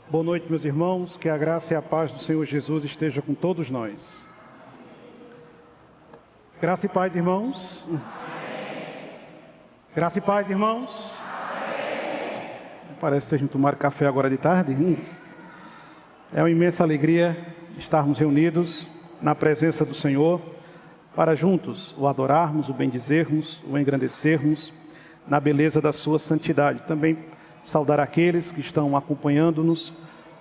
Boa noite, meus irmãos, que a graça e a paz do Senhor Jesus esteja com todos nós. Graça e paz, irmãos. Graça e paz, irmãos. Parece que vocês não tomaram café agora de tarde. É uma imensa alegria estarmos reunidos na presença do Senhor para juntos o adorarmos, o bendizermos, o engrandecermos na beleza da sua santidade. Também saudar aqueles que estão acompanhando-nos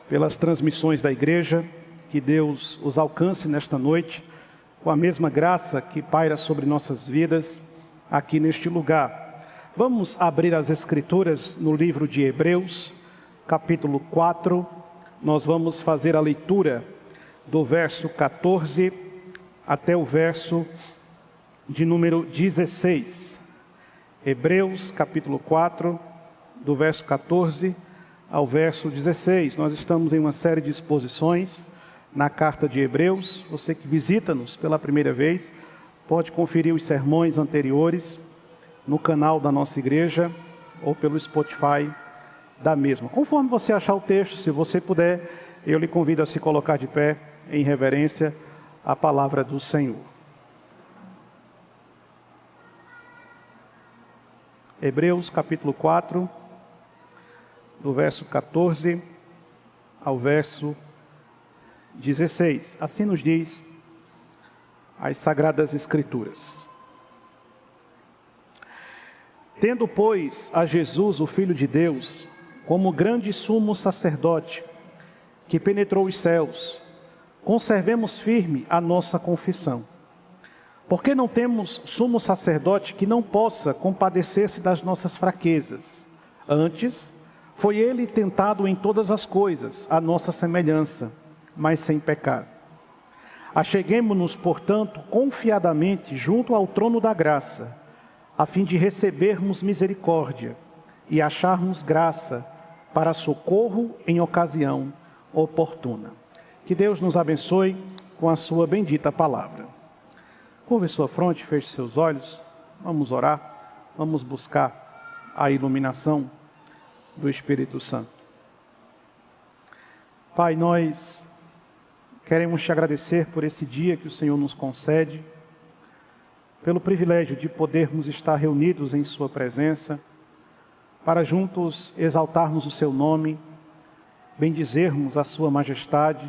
pelas transmissões da igreja, que Deus os alcance nesta noite com a mesma graça que paira sobre nossas vidas aqui neste lugar. Vamos abrir as Escrituras no livro de Hebreus, capítulo 4. Nós vamos fazer a leitura do verso 14 até o verso de número 16. Hebreus, capítulo 4, do verso 14 ao verso 16. Nós estamos em uma série de exposições na carta de Hebreus. Você que visita-nos pela primeira vez, pode conferir os sermões anteriores no canal da nossa igreja ou pelo Spotify da mesma. Conforme você achar o texto, se você puder, eu lhe convido a se colocar de pé em reverência à palavra do Senhor. Hebreus capítulo 4, do verso 14 ao verso 16. Assim nos diz as Sagradas Escrituras. Tendo, pois, a Jesus, o Filho de Deus, como grande sumo sacerdote, que penetrou os céus, conservemos firme a nossa confissão. Porque não temos sumo sacerdote que não possa compadecer-se das nossas fraquezas. Antes, foi ele tentado em todas as coisas, à nossa semelhança, mas sem pecado. Acheguemo-nos, portanto, confiadamente junto ao trono da graça, a fim de recebermos misericórdia e acharmos graça para socorro em ocasião oportuna. Que Deus nos abençoe com a sua bendita palavra. Curve sua fronte, feche seus olhos, vamos orar, vamos buscar a iluminação do Espírito Santo. Pai, nós queremos te agradecer por esse dia que o Senhor nos concede, pelo privilégio de podermos estar reunidos em sua presença, para juntos exaltarmos o seu nome, bendizermos a sua majestade,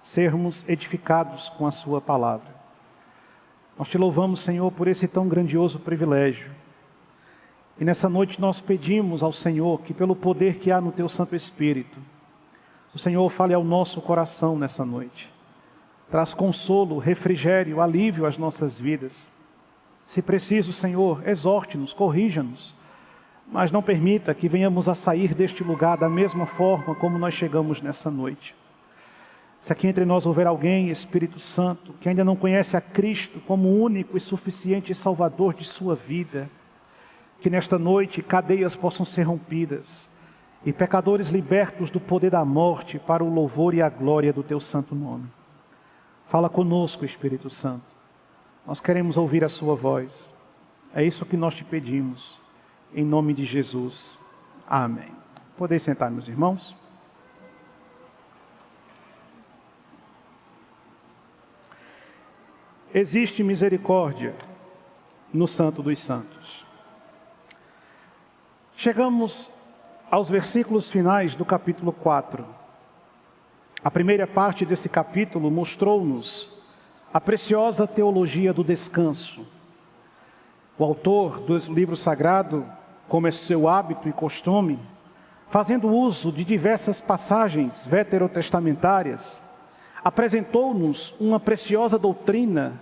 sermos edificados com a sua palavra. Nós te louvamos, Senhor, por esse tão grandioso privilégio. E nessa noite nós pedimos ao Senhor que, pelo poder que há no teu Santo Espírito, o Senhor fale ao nosso coração nessa noite. Traz consolo, refrigério, alívio às nossas vidas. Se preciso, Senhor, exorte-nos, corrija-nos, mas não permita que venhamos a sair deste lugar da mesma forma como nós chegamos nessa noite. Se aqui entre nós houver alguém, Espírito Santo, que ainda não conhece a Cristo como único e suficiente Salvador de sua vida, que nesta noite cadeias possam ser rompidas e pecadores libertos do poder da morte para o louvor e a glória do teu santo nome. Fala conosco, Espírito Santo. Nós queremos ouvir a sua voz. É isso que nós te pedimos, em nome de Jesus. Amém. Podeis sentar, meus irmãos. Existe misericórdia no Santo dos Santos. Chegamos aos versículos finais do capítulo 4. A primeira parte desse capítulo mostrou-nos a preciosa teologia do descanso. O autor do livro sagrado, como é seu hábito e costume, fazendo uso de diversas passagens veterotestamentárias, apresentou-nos uma preciosa doutrina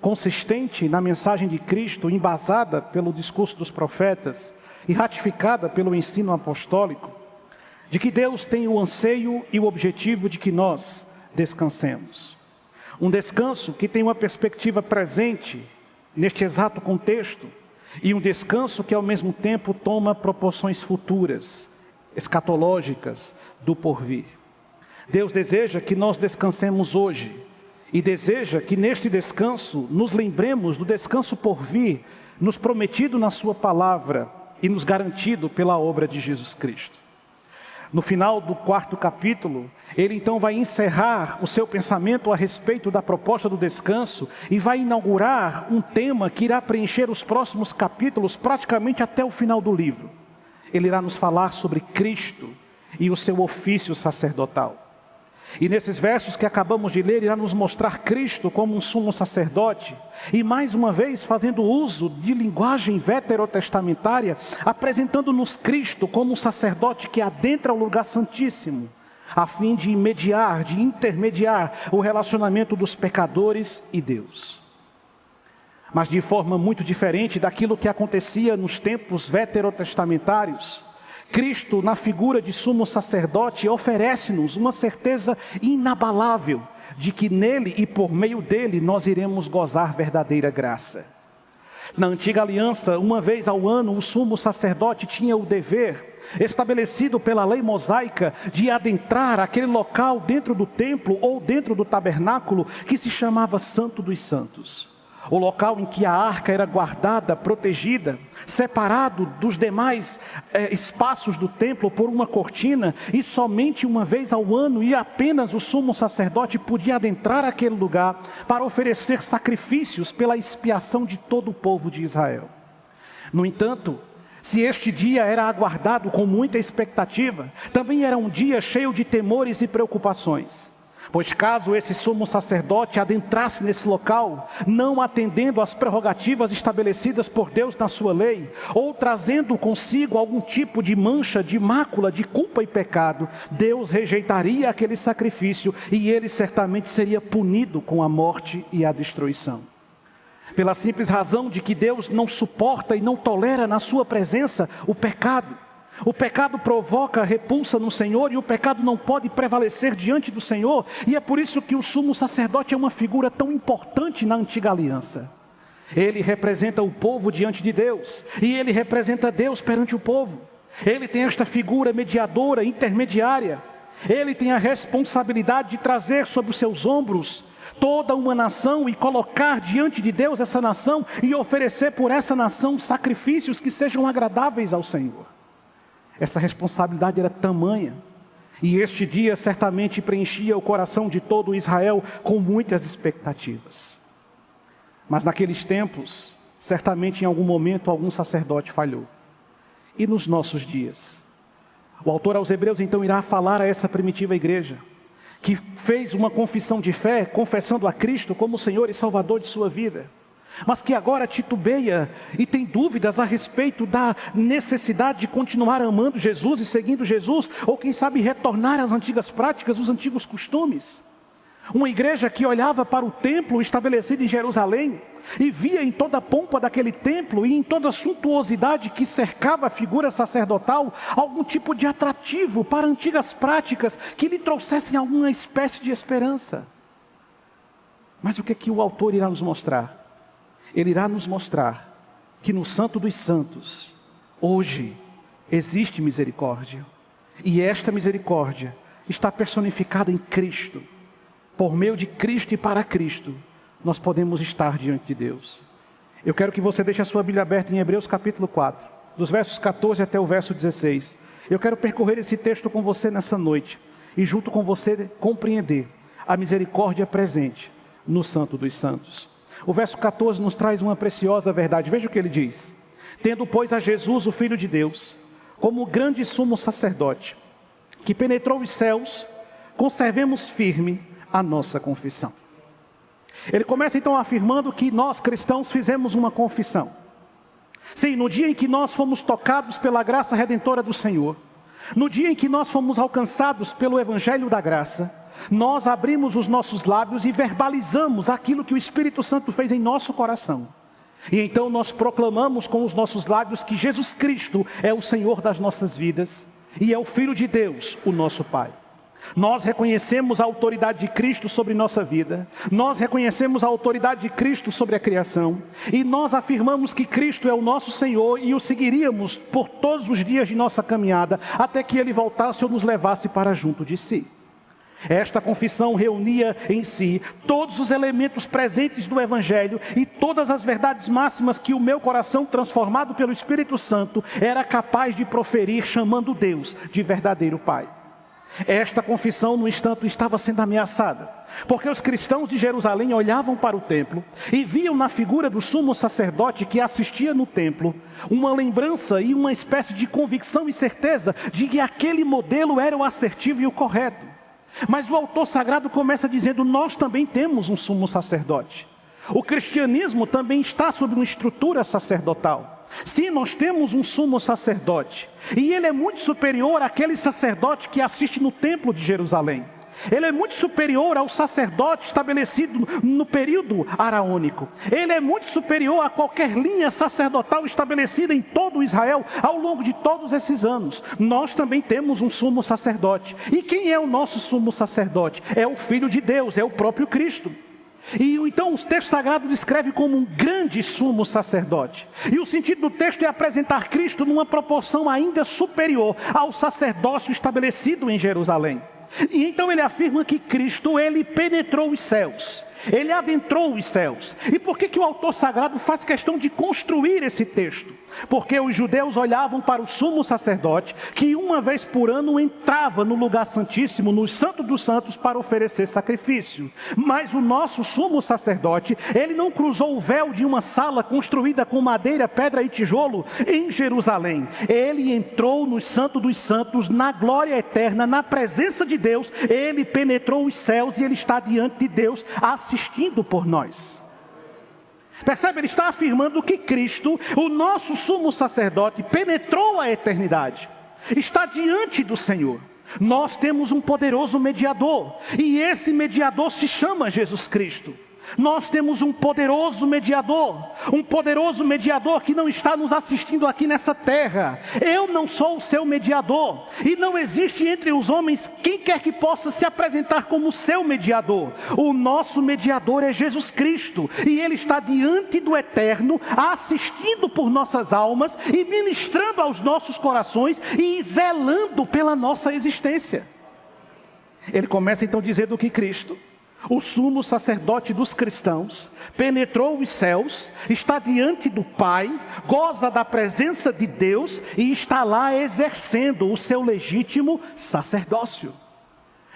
consistente na mensagem de Cristo, embasada pelo discurso dos profetas e ratificada pelo ensino apostólico, de que Deus tem o anseio e o objetivo de que nós descansemos. Um descanso que tem uma perspectiva presente neste exato contexto e um descanso que ao mesmo tempo toma proporções futuras, escatológicas do porvir. Deus deseja que nós descansemos hoje e deseja que neste descanso nos lembremos do descanso por vir, nos prometido na sua palavra e nos garantido pela obra de Jesus Cristo. No final do 4º capítulo, ele então vai encerrar o seu pensamento a respeito da proposta do descanso e vai inaugurar um tema que irá preencher os próximos capítulos praticamente até o final do livro. Ele irá nos falar sobre Cristo e o seu ofício sacerdotal. E nesses versos que acabamos de ler, irá nos mostrar Cristo como um sumo sacerdote, e mais uma vez fazendo uso de linguagem veterotestamentária, apresentando-nos Cristo como um sacerdote que adentra o lugar santíssimo, a fim de intermediar o relacionamento dos pecadores e Deus. Mas de forma muito diferente daquilo que acontecia nos tempos veterotestamentários, Cristo, na figura de sumo sacerdote, oferece-nos uma certeza inabalável de que nele e por meio dele nós iremos gozar verdadeira graça. Na antiga aliança, uma vez ao ano, o sumo sacerdote tinha o dever, estabelecido pela lei mosaica, de adentrar aquele local dentro do templo ou dentro do tabernáculo que se chamava Santo dos Santos. O local em que a arca era guardada, protegida, separado dos demais espaços do templo por uma cortina, e somente uma vez ao ano, e apenas o sumo sacerdote podia adentrar aquele lugar para oferecer sacrifícios pela expiação de todo o povo de Israel. No entanto, se este dia era aguardado com muita expectativa, também era um dia cheio de temores e preocupações. Pois caso esse sumo sacerdote adentrasse nesse local, não atendendo às prerrogativas estabelecidas por Deus na sua lei, ou trazendo consigo algum tipo de mancha, de mácula, de culpa e pecado, Deus rejeitaria aquele sacrifício e ele certamente seria punido com a morte e a destruição. Pela simples razão de que Deus não suporta e não tolera na sua presença o pecado. O pecado provoca repulsa no Senhor e o pecado não pode prevalecer diante do Senhor. E é por isso que o sumo sacerdote é uma figura tão importante na antiga aliança. Ele representa o povo diante de Deus e ele representa Deus perante o povo. Ele tem esta figura mediadora, intermediária. Ele tem a responsabilidade de trazer sobre os seus ombros toda uma nação e colocar diante de Deus essa nação e oferecer por essa nação sacrifícios que sejam agradáveis ao Senhor. Essa responsabilidade era tamanha, e este dia certamente preenchia o coração de todo Israel com muitas expectativas. Mas naqueles tempos, certamente em algum momento algum sacerdote falhou. E nos nossos dias? O autor aos Hebreus então irá falar a essa primitiva igreja, que fez uma confissão de fé, confessando a Cristo como Senhor e Salvador de sua vida, mas que agora titubeia e tem dúvidas a respeito da necessidade de continuar amando Jesus e seguindo Jesus, ou quem sabe retornar às antigas práticas, os antigos costumes. Uma igreja que olhava para o templo estabelecido em Jerusalém e via em toda a pompa daquele templo e em toda a suntuosidade que cercava a figura sacerdotal algum tipo de atrativo para antigas práticas que lhe trouxessem alguma espécie de esperança. Mas o que é que o autor irá nos mostrar? Ele irá nos mostrar que no Santo dos Santos, hoje, existe misericórdia. E esta misericórdia está personificada em Cristo. Por meio de Cristo e para Cristo, nós podemos estar diante de Deus. Eu quero que você deixe a sua Bíblia aberta em Hebreus capítulo 4, dos versos 14 até o verso 16. Eu quero percorrer esse texto com você nessa noite e junto com você compreender a misericórdia presente no Santo dos Santos. O verso 14 nos traz uma preciosa verdade. Veja o que ele diz: tendo, pois, a Jesus, o Filho de Deus, como grande sumo sacerdote, que penetrou os céus, conservemos firme a nossa confissão. Ele começa então afirmando que nós cristãos fizemos uma confissão. Sim, no dia em que nós fomos tocados pela graça redentora do Senhor, no dia em que nós fomos alcançados pelo Evangelho da Graça, nós abrimos os nossos lábios e verbalizamos aquilo que o Espírito Santo fez em nosso coração. E então nós proclamamos com os nossos lábios que Jesus Cristo é o Senhor das nossas vidas e é o Filho de Deus, o nosso Pai. Nós reconhecemos a autoridade de Cristo sobre nossa vida, nós reconhecemos a autoridade de Cristo sobre a criação, e nós afirmamos que Cristo é o nosso Senhor e o seguiríamos por todos os dias de nossa caminhada, até que Ele voltasse ou nos levasse para junto de si. Esta confissão reunia em si todos os elementos presentes do Evangelho e todas as verdades máximas que o meu coração, transformado pelo Espírito Santo, era capaz de proferir, chamando Deus de verdadeiro Pai. Esta confissão, no entanto, estava sendo ameaçada, porque os cristãos de Jerusalém olhavam para o templo e viam na figura do sumo sacerdote que assistia no templo uma lembrança e uma espécie de convicção e certeza de que aquele modelo era o assertivo e o correto. Mas o autor sagrado começa dizendo: nós também temos um sumo sacerdote. O cristianismo também está sob uma estrutura sacerdotal. Sim, nós temos um sumo sacerdote, e ele é muito superior àquele sacerdote que assiste no templo de Jerusalém. Ele é muito superior ao sacerdote estabelecido no período araônico. Ele é muito superior a qualquer linha sacerdotal estabelecida em todo Israel ao longo de todos esses anos. Nós também temos um sumo sacerdote. E quem é o nosso sumo sacerdote? É o Filho de Deus, é o próprio Cristo. E então o texto sagrado descreve como um grande sumo sacerdote. E o sentido do texto é apresentar Cristo numa proporção ainda superior ao sacerdócio estabelecido em Jerusalém. E então ele afirma que Cristo, ele penetrou os céus, ele adentrou os céus. E por que o autor sagrado faz questão de construir esse texto? Porque os judeus olhavam para o sumo sacerdote, que uma vez por ano entrava no lugar santíssimo, no Santo dos Santos, para oferecer sacrifício. Mas o nosso sumo sacerdote, ele não cruzou o véu de uma sala construída com madeira, pedra e tijolo em Jerusalém. Ele entrou no Santo dos Santos, na glória eterna, na presença de Deus. Ele penetrou os céus e ele está diante de Deus, assistindo por nós. Percebe? Ele está afirmando que Cristo, o nosso sumo sacerdote, penetrou a eternidade, está diante do Senhor. Nós temos um poderoso mediador, e esse mediador se chama Jesus Cristo. Nós temos um poderoso mediador que não está nos assistindo aqui nessa terra. Eu não sou o seu mediador, e não existe entre os homens quem quer que possa se apresentar como seu mediador. O nosso mediador é Jesus Cristo, e Ele está diante do Eterno, assistindo por nossas almas, e ministrando aos nossos corações, e zelando pela nossa existência. Ele começa então dizendo que Cristo, o sumo sacerdote dos cristãos, penetrou os céus, está diante do Pai, goza da presença de Deus e está lá exercendo o seu legítimo sacerdócio.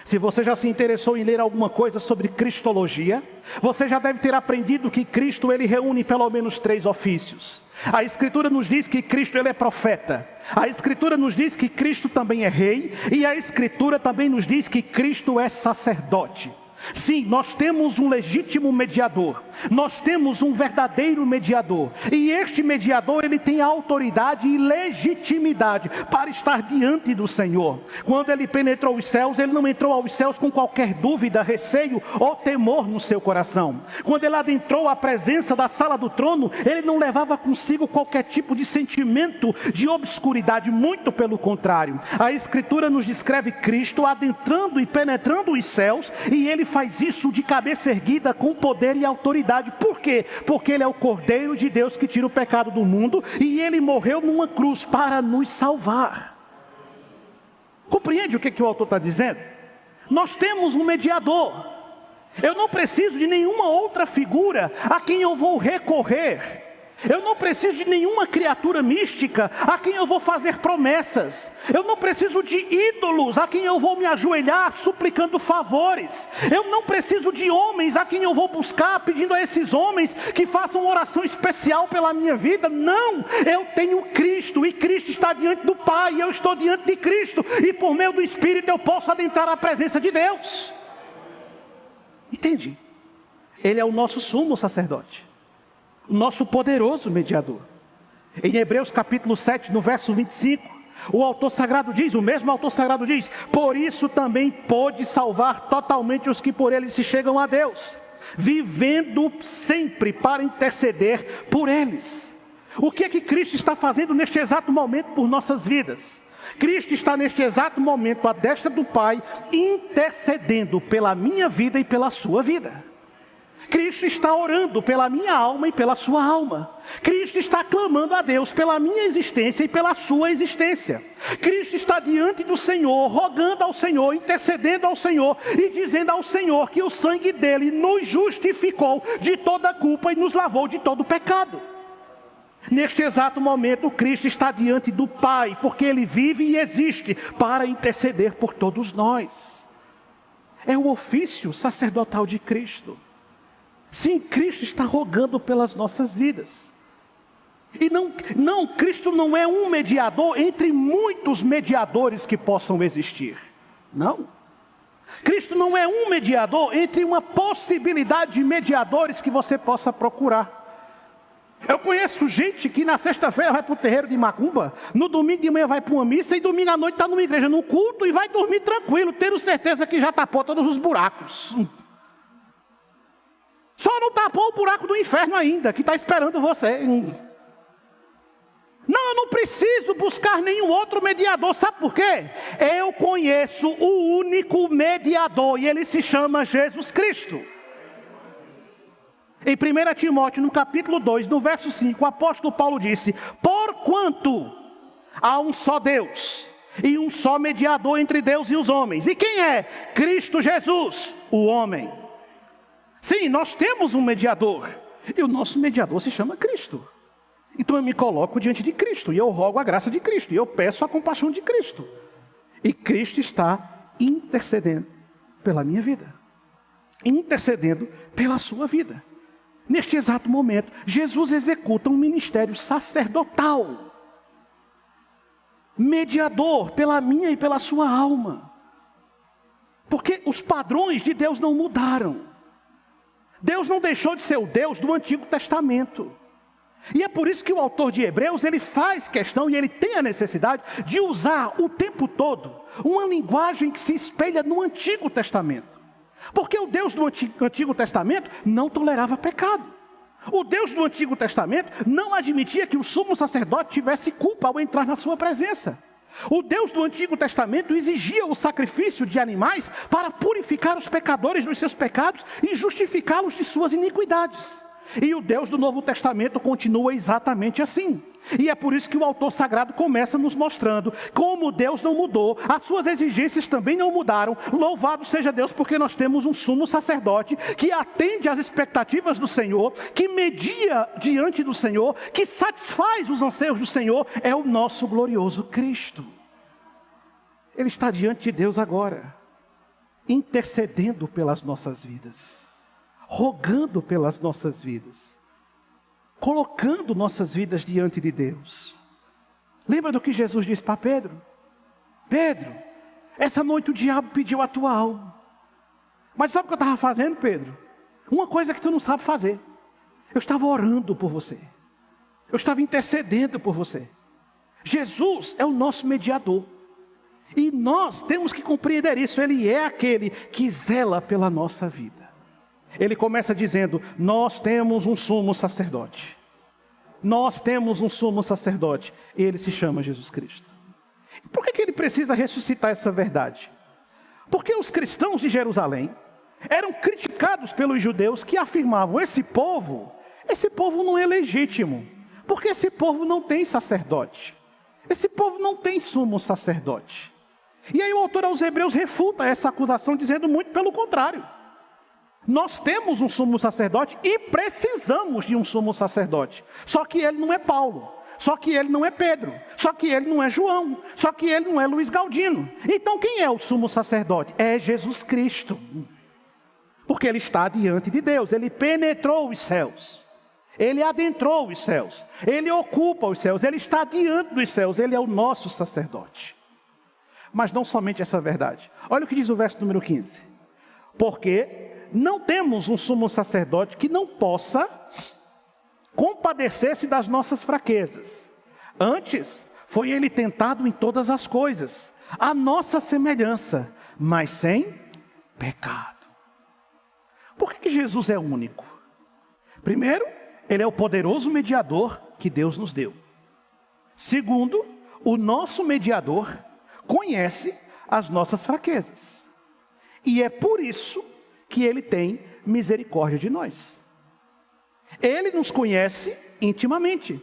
Se você já se interessou em ler alguma coisa sobre cristologia, você já deve ter aprendido que Cristo, ele reúne pelo menos 3 ofícios. A Escritura nos diz que Cristo, ele é profeta. A Escritura nos diz que Cristo também é rei. E a Escritura também nos diz que Cristo é sacerdote. Sim, nós temos um legítimo mediador, nós temos um verdadeiro mediador, e este mediador, ele tem autoridade e legitimidade para estar diante do Senhor. Quando ele penetrou os céus, ele não entrou aos céus com qualquer dúvida, receio ou temor no seu coração. Quando ele adentrou a presença da sala do trono, ele não levava consigo qualquer tipo de sentimento de obscuridade, muito pelo contrário. A Escritura nos descreve Cristo adentrando e penetrando os céus, e ele faz isso de cabeça erguida, com poder e autoridade. Por quê? Porque ele é o Cordeiro de Deus que tira o pecado do mundo, e ele morreu numa cruz para nos salvar. Compreende o que o autor está dizendo? Nós temos um mediador. Eu não preciso de nenhuma outra figura a quem eu vou recorrer. Eu não preciso de nenhuma criatura mística a quem eu vou fazer promessas. Eu não preciso de ídolos a quem eu vou me ajoelhar suplicando favores. Eu não preciso de homens a quem eu vou buscar pedindo a esses homens que façam uma oração especial pela minha vida. Não, eu tenho Cristo, e Cristo está diante do Pai, e eu estou diante de Cristo, e por meio do Espírito eu posso adentrar a presença de Deus. Entende? Ele é o nosso sumo sacerdote, nosso poderoso mediador. Em Hebreus capítulo 7, no verso 25, o autor sagrado diz, o mesmo autor sagrado diz: por isso também pôde salvar totalmente os que por ele se chegam a Deus, vivendo sempre para interceder por eles. O que é que Cristo está fazendo neste exato momento por nossas vidas? Cristo está neste exato momento à destra do Pai, intercedendo pela minha vida e pela sua vida. Cristo está orando pela minha alma e pela sua alma. Cristo está clamando a Deus pela minha existência e pela sua existência. Cristo está diante do Senhor, rogando ao Senhor, intercedendo ao Senhor e dizendo ao Senhor que o sangue dele nos justificou de toda culpa e nos lavou de todo pecado. Neste exato momento, Cristo está diante do Pai, porque Ele vive e existe para interceder por todos nós. É o ofício sacerdotal de Cristo. Sim, Cristo está rogando pelas nossas vidas. E Cristo não é um mediador entre muitos mediadores que possam existir. Não. Cristo não é um mediador entre uma possibilidade de mediadores que você possa procurar. Eu conheço gente que na sexta-feira vai para o terreiro de macumba, no domingo de manhã vai para uma missa e domingo à noite está numa igreja, num culto e vai dormir tranquilo, tendo certeza que já tapou todos os buracos. Só não tapou o buraco do inferno ainda, que está esperando você. Não, eu não preciso buscar nenhum outro mediador, sabe por quê? Eu conheço o único mediador e ele se chama Jesus Cristo. Em 1 Timóteo, no capítulo 2, no verso 5, o apóstolo Paulo disse: porquanto há um só Deus e um só mediador entre Deus e os homens. E quem é? Cristo Jesus, o homem. Sim, nós temos um mediador, e o nosso mediador se chama Cristo. Então eu me coloco diante de Cristo, e eu rogo a graça de Cristo, e eu peço a compaixão de Cristo. E Cristo está intercedendo pela minha vida, intercedendo pela sua vida. Neste exato momento, Jesus executa um ministério sacerdotal, mediador pela minha e pela sua alma. Porque os padrões de Deus não mudaram. Deus não deixou de ser o Deus do Antigo Testamento. E é por isso que o autor de Hebreus, ele faz questão e ele tem a necessidade de usar o tempo todo uma linguagem que se espelha no Antigo Testamento. Porque o Deus do Antigo Testamento não tolerava pecado. O Deus do Antigo Testamento não admitia que o sumo sacerdote tivesse culpa ao entrar na sua presença. O Deus do Antigo Testamento exigia o sacrifício de animais para purificar os pecadores dos seus pecados e justificá-los de suas iniquidades. E o Deus do Novo Testamento continua exatamente assim. E é por isso que o autor sagrado começa nos mostrando como Deus não mudou, as suas exigências também não mudaram. Louvado seja Deus, porque nós temos um sumo sacerdote que atende às expectativas do Senhor, que media diante do Senhor, que satisfaz os anseios do Senhor, é o nosso glorioso Cristo. Ele está diante de Deus agora, intercedendo pelas nossas vidas, rogando pelas nossas vidas, colocando nossas vidas diante de Deus. Lembra do que Jesus disse para Pedro? Pedro, essa noite o diabo pediu a tua alma. Mas sabe o que eu estava fazendo, Pedro? Uma coisa que tu não sabe fazer. Eu estava orando por você. Eu estava intercedendo por você. Jesus é o nosso mediador. E nós temos que compreender isso. Ele é aquele que zela pela nossa vida. Ele começa dizendo: nós temos um sumo sacerdote. Nós temos um sumo sacerdote. Ele se chama Jesus Cristo. Por que ele precisa ressuscitar essa verdade? Porque os cristãos de Jerusalém eram criticados pelos judeus que afirmavam: esse povo não é legítimo. Porque esse povo não tem sacerdote. Esse povo não tem sumo sacerdote. E aí o autor aos Hebreus refuta essa acusação dizendo muito pelo contrário. Nós temos um sumo sacerdote e precisamos de um sumo sacerdote. Só que ele não é Paulo, só que ele não é Pedro, só que ele não é João, só que ele não é Luiz Galdino. Então quem é o sumo sacerdote? É Jesus Cristo. Porque ele está diante de Deus, ele penetrou os céus, ele adentrou os céus, ele ocupa os céus, ele está diante dos céus, ele é o nosso sacerdote. Mas não somente essa verdade. Olha o que diz o verso número 15. Porque não temos um sumo sacerdote que não possa compadecer-se das nossas fraquezas. Antes, foi ele tentado em todas as coisas, à nossa semelhança, mas sem pecado. Por que Jesus é único? Primeiro, ele é o poderoso mediador que Deus nos deu. Segundo, o nosso mediador conhece as nossas fraquezas. E é por isso que ele tem misericórdia de nós. Ele nos conhece intimamente,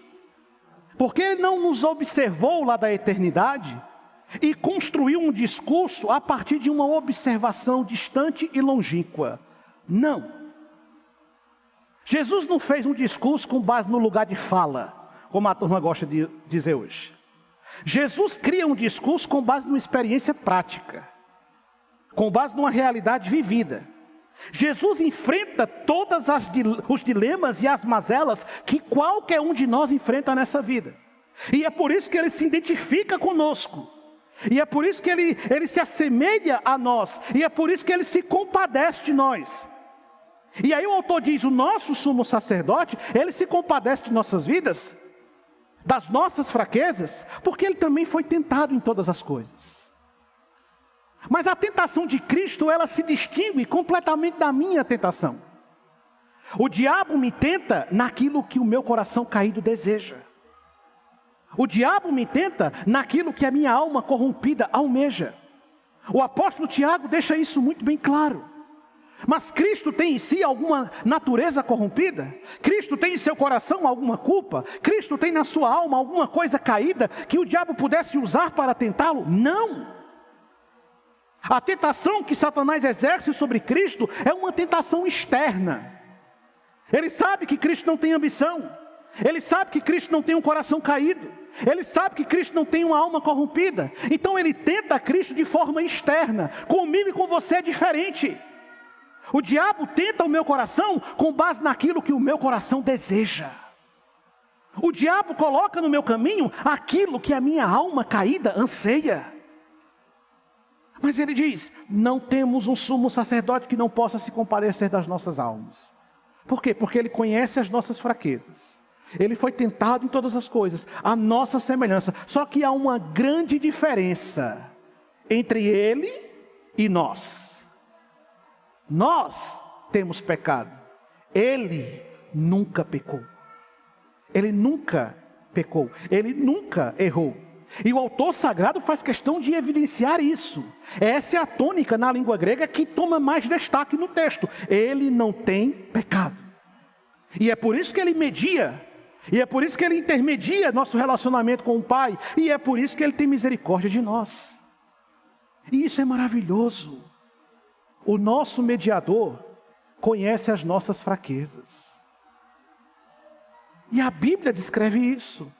porque Ele não nos observou lá da eternidade e construiu um discurso a partir de uma observação distante e longínqua. Não. Jesus não fez um discurso com base no lugar de fala, como a turma gosta de dizer hoje. Jesus cria um discurso com base numa experiência prática, com base numa realidade vivida. Jesus enfrenta todos os dilemas e as mazelas que qualquer um de nós enfrenta nessa vida. E é por isso que Ele se identifica conosco. E é por isso que Ele se assemelha a nós. E é por isso que Ele se compadece de nós. E aí o autor diz, o nosso sumo sacerdote, Ele se compadece de nossas vidas, das nossas fraquezas, porque Ele também foi tentado em todas as coisas. Mas a tentação de Cristo, ela se distingue completamente da minha tentação. O diabo me tenta naquilo que o meu coração caído deseja. O diabo me tenta naquilo que a minha alma corrompida almeja. O apóstolo Tiago deixa isso muito bem claro. Mas Cristo tem em si alguma natureza corrompida? Cristo tem em seu coração alguma culpa? Cristo tem na sua alma alguma coisa caída que o diabo pudesse usar para tentá-lo? Não! A tentação que Satanás exerce sobre Cristo é uma tentação externa. Ele sabe que Cristo não tem ambição. Ele sabe que Cristo não tem um coração caído. Ele sabe que Cristo não tem uma alma corrompida. Então ele tenta Cristo de forma externa. Comigo e com você é diferente. O diabo tenta o meu coração com base naquilo que o meu coração deseja. O diabo coloca no meu caminho aquilo que a minha alma caída anseia. Mas ele diz, não temos um sumo sacerdote que não possa se compadecer das nossas almas. Por quê? Porque Ele conhece as nossas fraquezas. Ele foi tentado em todas as coisas, a nossa semelhança. Só que há uma grande diferença entre Ele e nós. Nós temos pecado. Ele nunca pecou. Ele nunca pecou. Ele nunca errou. E o autor sagrado faz questão de evidenciar isso. Essa é a tônica na língua grega que toma mais destaque no texto. Ele não tem pecado. E é por isso que Ele media. E é por isso que Ele intermedia nosso relacionamento com o Pai. E é por isso que Ele tem misericórdia de nós. E isso é maravilhoso. O nosso mediador conhece as nossas fraquezas. E a Bíblia descreve isso.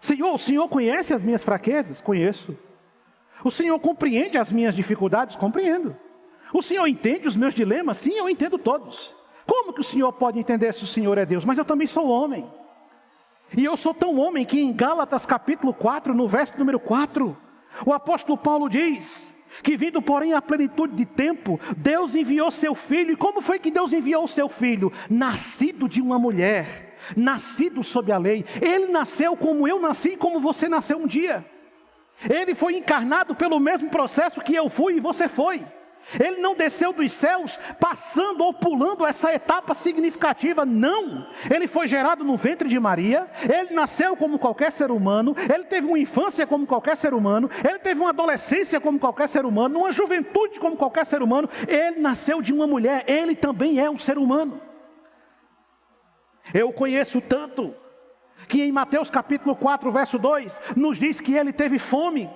Senhor, o Senhor conhece as minhas fraquezas? Conheço. O Senhor compreende as minhas dificuldades? Compreendo. O Senhor entende os meus dilemas? Sim, eu entendo todos. Como que o Senhor pode entender se o Senhor é Deus? Mas eu também sou homem. E eu sou tão homem que em Gálatas capítulo 4, no verso número 4, o apóstolo Paulo diz que vindo porém à plenitude de tempo, Deus enviou seu Filho. E como foi que Deus enviou o seu Filho? Nascido de uma mulher. Nascido sob a lei. Ele nasceu como eu nasci e como você nasceu um dia. Ele foi encarnado pelo mesmo processo que eu fui e você foi. Ele não desceu dos céus passando ou pulando essa etapa significativa, não. Ele foi gerado no ventre de Maria, ele nasceu como qualquer ser humano, ele teve uma infância como qualquer ser humano, ele teve uma adolescência como qualquer ser humano, uma juventude como qualquer ser humano. Ele nasceu de uma mulher, ele também é um ser humano. Eu conheço tanto, que em Mateus capítulo 4, verso 2, nos diz que ele teve fome.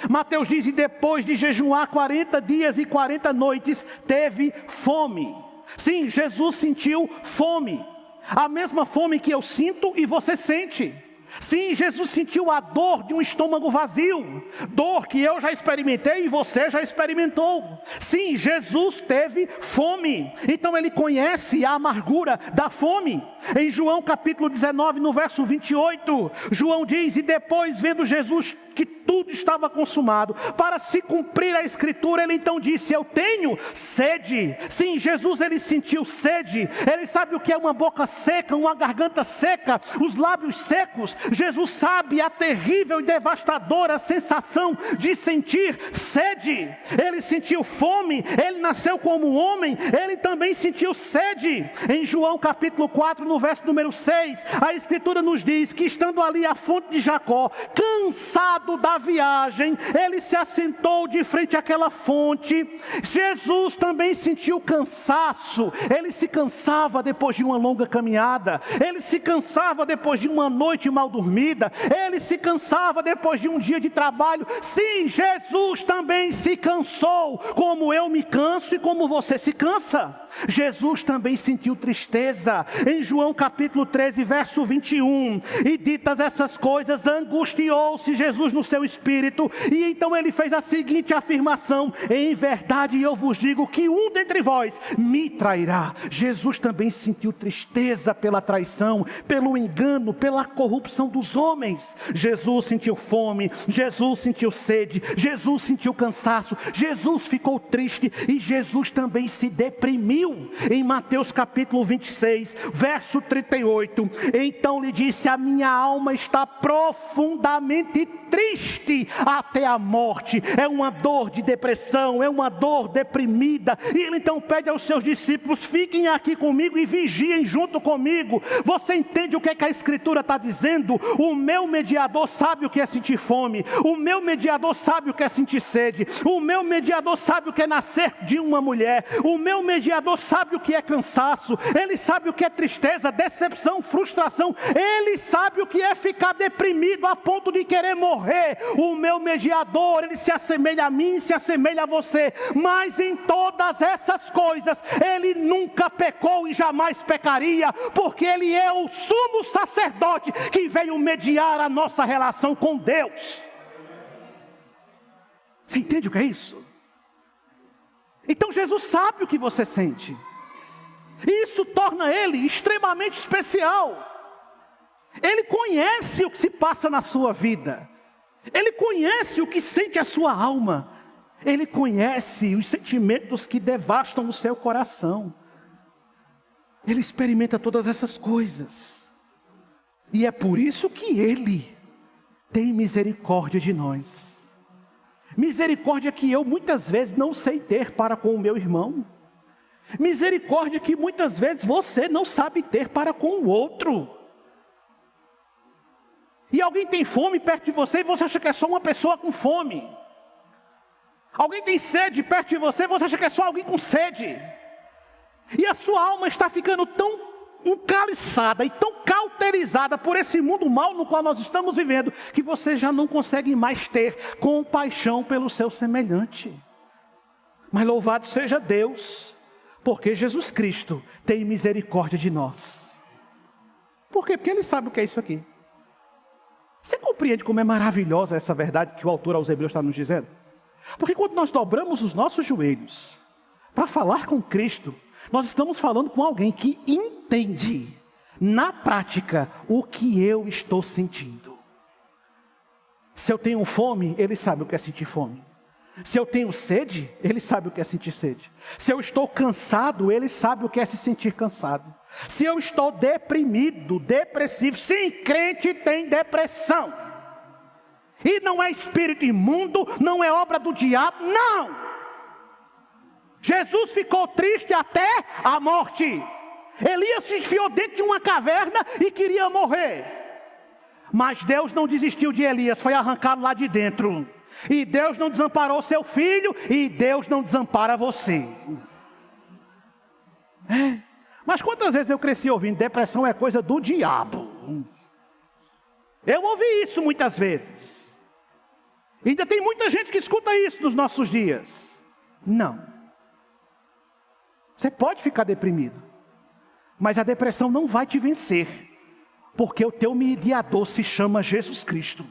Mateus diz, e depois de jejuar 40 dias e 40 noites, teve fome. Sim, Jesus sentiu fome. A mesma fome que eu sinto e você sente. Sim, Jesus sentiu a dor de um estômago vazio. Dor que eu já experimentei e você já experimentou. Sim, Jesus teve fome. Então Ele conhece a amargura da fome. Em João capítulo 19, no verso 28, João diz, e depois vendo Jesus que tudo estava consumado, para se cumprir a escritura, ele então disse, eu tenho sede. Sim, Jesus ele sentiu sede. Ele sabe o que é uma boca seca, uma garganta seca, os lábios secos. Jesus sabe a terrível e devastadora sensação de sentir sede. Ele sentiu fome, ele nasceu como homem, ele também sentiu sede. Em João capítulo 4, no verso número 6, a Escritura nos diz que estando ali à fonte de Jacó, cansado da viagem, ele se assentou de frente àquela fonte. Jesus também sentiu cansaço, ele se cansava depois de uma longa caminhada, ele se cansava depois de uma noite mal dormida, ele se cansava depois de um dia de trabalho. Sim, Jesus também se cansou, como eu me canso e como você se cansa. Jesus também sentiu tristeza. Em João capítulo 13, verso 21, e ditas essas coisas, angustiou-se Jesus no seu espírito, e então ele fez a seguinte afirmação: em verdade eu vos digo que um dentre vós me trairá. Jesus também sentiu tristeza pela traição, pelo engano, pela corrupção dos homens. Jesus sentiu fome, Jesus sentiu sede, Jesus sentiu cansaço, Jesus ficou triste e Jesus também se deprimiu. Em Mateus capítulo 26, verso 38, então lhe disse: a minha alma está profundamente triste até a morte. É uma dor de depressão, é uma dor deprimida. E ele então pede aos seus discípulos: fiquem aqui comigo e vigiem junto comigo. Você entende o que a Escritura está dizendo? O meu mediador sabe o que é sentir fome, o meu mediador sabe o que é sentir sede, o meu mediador sabe o que é nascer de uma mulher, o meu mediador sabe o que é cansaço, ele sabe o que é tristeza, decepção, frustração, ele sabe o que é ficar deprimido a ponto de querer morrer. O meu mediador, ele se assemelha a mim, se assemelha a você, mas em todas essas coisas ele nunca pecou e jamais pecaria, porque ele é o sumo sacerdote que veio mediar a nossa relação com Deus. Você entende o que é isso? Então Jesus sabe o que você sente. Isso torna ele extremamente especial. Ele conhece o que se passa na sua vida. Ele conhece o que sente a sua alma. Ele conhece os sentimentos que devastam o seu coração. Ele experimenta todas essas coisas. E é por isso que ele tem misericórdia de nós. Misericórdia que eu muitas vezes não sei ter para com o meu irmão. Misericórdia que muitas vezes você não sabe ter para com o outro. E alguém tem fome perto de você e você acha que é só uma pessoa com fome. Alguém tem sede perto de você e você acha que é só alguém com sede. E a sua alma está ficando tão encaliçada e tão cauterizada por esse mundo mal no qual nós estamos vivendo, que você já não consegue mais ter compaixão pelo seu semelhante. Mas louvado seja Deus, porque Jesus Cristo tem misericórdia de nós. Por quê? Porque Ele sabe o que é isso aqui. Você compreende como é maravilhosa essa verdade que o autor aos Hebreus está nos dizendo? Porque quando nós dobramos os nossos joelhos para falar com Cristo, nós estamos falando com alguém que entende, na prática, o que eu estou sentindo. Se eu tenho fome, Ele sabe o que é sentir fome. Se eu tenho sede, Ele sabe o que é sentir sede. Se eu estou cansado, Ele sabe o que é se sentir cansado. Se eu estou deprimido, depressivo, sim, crente tem depressão. E não é espírito imundo, não é obra do diabo, não. Jesus ficou triste até a morte. Elias se enfiou dentro de uma caverna e queria morrer. Mas Deus não desistiu de Elias, foi arrancado lá de dentro. E Deus não desamparou seu filho, e Deus não desampara você. Mas quantas vezes eu cresci ouvindo: depressão é coisa do diabo. Eu ouvi isso muitas vezes. E ainda tem muita gente que escuta isso nos nossos dias. Não. Você pode ficar deprimido, mas a depressão não vai te vencer, porque o teu mediador se chama Jesus Cristo.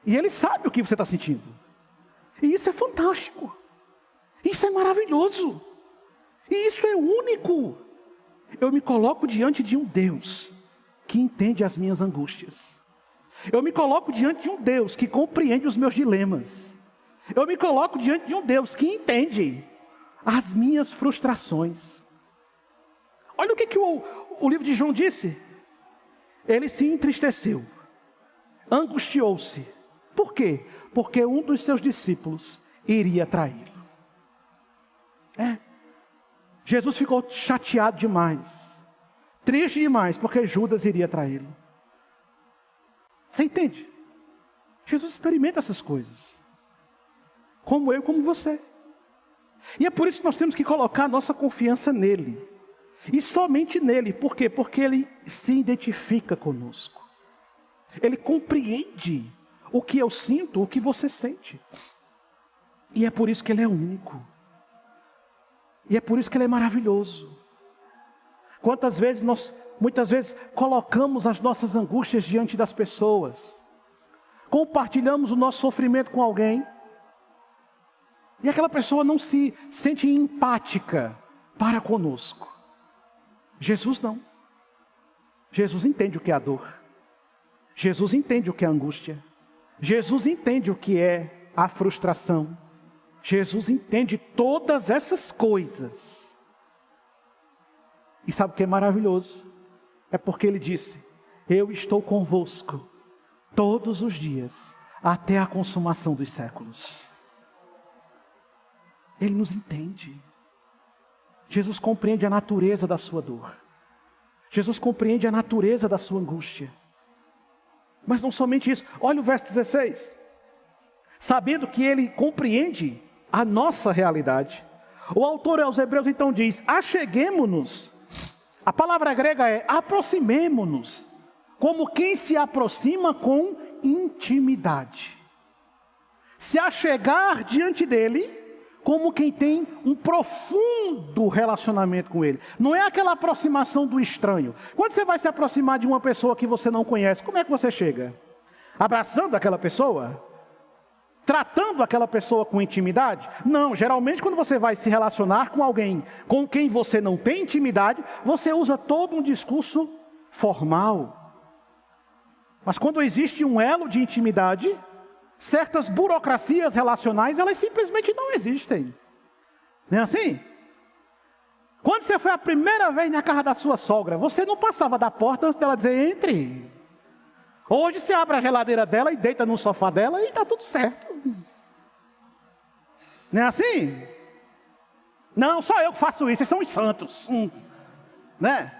E Ele sabe o que você está sentindo. E isso é fantástico. Isso é maravilhoso. E isso é único. Eu me coloco diante de um Deus que entende as minhas angústias. Eu me coloco diante de um Deus que compreende os meus dilemas. Eu me coloco diante de um Deus que entende as minhas frustrações. Olha o que o livro de João disse. ele se entristeceu, angustiou-se. Por quê? Porque um dos seus discípulos iria traí-lo. Jesus ficou chateado demais, triste demais, porque Judas iria traí-lo. Você entende? Jesus experimenta essas coisas, como eu e como você. E é por isso que nós temos que colocar nossa confiança nele, e somente nele. Por quê? Porque ele se identifica conosco, ele compreende o que eu sinto, o que você sente, e é por isso que ele é único, e é por isso que ele é maravilhoso. Quantas vezes muitas vezes colocamos as nossas angústias diante das pessoas, compartilhamos o nosso sofrimento com alguém, e aquela pessoa não se sente empática para conosco. Jesus não. Jesus entende o que é a dor. Jesus entende o que é a angústia. Jesus entende o que é a frustração. Jesus entende todas essas coisas. E sabe o que é maravilhoso? É porque ele disse: eu estou convosco todos os dias, até a consumação dos séculos. Ele nos entende. Jesus compreende a natureza da sua dor. Jesus compreende a natureza da sua angústia. Mas não somente isso. Olha o verso 16. Sabendo que ele compreende a nossa realidade, o autor aos Hebreus então diz: acheguemo-nos. A palavra grega é aproximemo-nos, como quem se aproxima com intimidade. Se achegar diante dele, como quem tem um profundo relacionamento com ele. Não é aquela aproximação do estranho. Quando você vai se aproximar de uma pessoa que você não conhece, como é que você chega? Abraçando aquela pessoa? Tratando aquela pessoa com intimidade? Não, geralmente quando você vai se relacionar com alguém com quem você não tem intimidade, você usa todo um discurso formal. Mas quando existe um elo de intimidade, certas burocracias relacionais, elas simplesmente não existem. Não é assim? Quando você foi a primeira vez na casa da sua sogra, você não passava da porta antes dela dizer entre. Hoje você abre a geladeira dela e deita no sofá dela e está tudo certo. Não é assim? Não, só eu que faço isso, vocês são os santos. Né?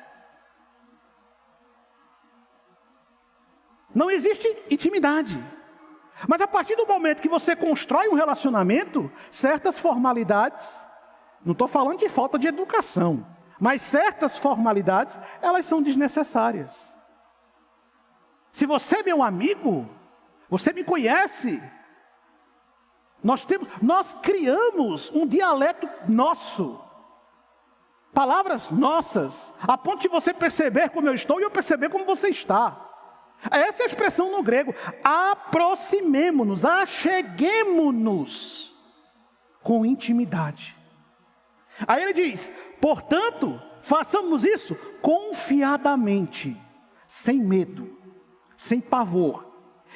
Não existe intimidade. Mas a partir do momento que você constrói um relacionamento, certas formalidades, não estou falando de falta de educação, mas certas formalidades, elas são desnecessárias. Se você é meu amigo, você me conhece, nós criamos um dialeto nosso, palavras nossas, a ponto de você perceber como eu estou e eu perceber como você está. Essa é a expressão no grego: aproximemo-nos, acheguemo-nos com intimidade. Aí ele diz: portanto, façamos isso confiadamente, sem medo, sem pavor.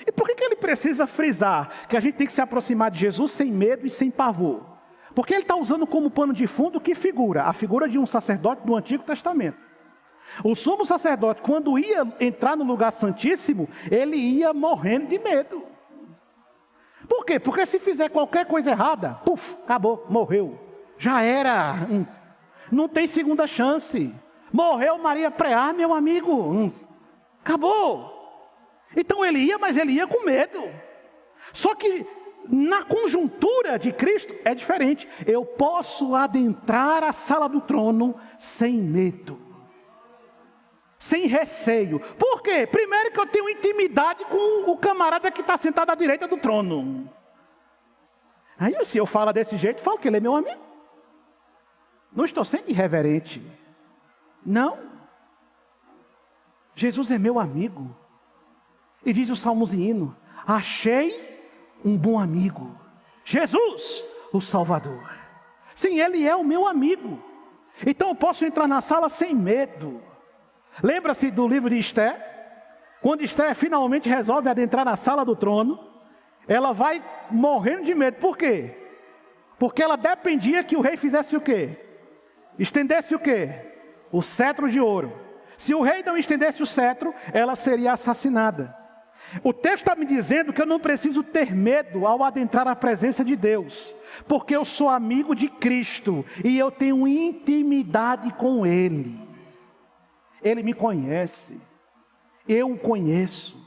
E por que ele precisa frisar que a gente tem que se aproximar de Jesus sem medo e sem pavor? Porque ele está usando como pano de fundo que figura? A figura de um sacerdote do Antigo Testamento. O sumo sacerdote, quando ia entrar no lugar santíssimo, ele ia morrendo de medo. Por quê? Porque se fizer qualquer coisa errada, acabou, morreu. Já era. Não tem segunda chance. Morreu Maria Preá, meu amigo. Acabou. Então ele ia, mas ele ia com medo. Só que na conjuntura de Cristo é diferente. Eu posso adentrar a sala do trono sem medo, sem receio. Por quê? Primeiro que eu tenho intimidade com o camarada que está sentado à direita do trono. Aí se eu falo desse jeito, falo que ele é meu amigo. Não estou sendo irreverente. Não. Jesus é meu amigo. E diz o salmozinho: achei um bom amigo, Jesus, o Salvador. Sim, ele é o meu amigo. Então eu posso entrar na sala sem medo. Lembra-se do livro de Esté? Quando Esté finalmente resolve adentrar na sala do trono, ela vai morrendo de medo. Por quê? Porque ela dependia que o rei fizesse o quê? Estendesse o quê? O cetro de ouro. Se o rei não estendesse o cetro, ela seria assassinada. O texto está me dizendo que eu não preciso ter medo ao adentrar a presença de Deus, porque eu sou amigo de Cristo e eu tenho intimidade com Ele. Ele me conhece, eu o conheço.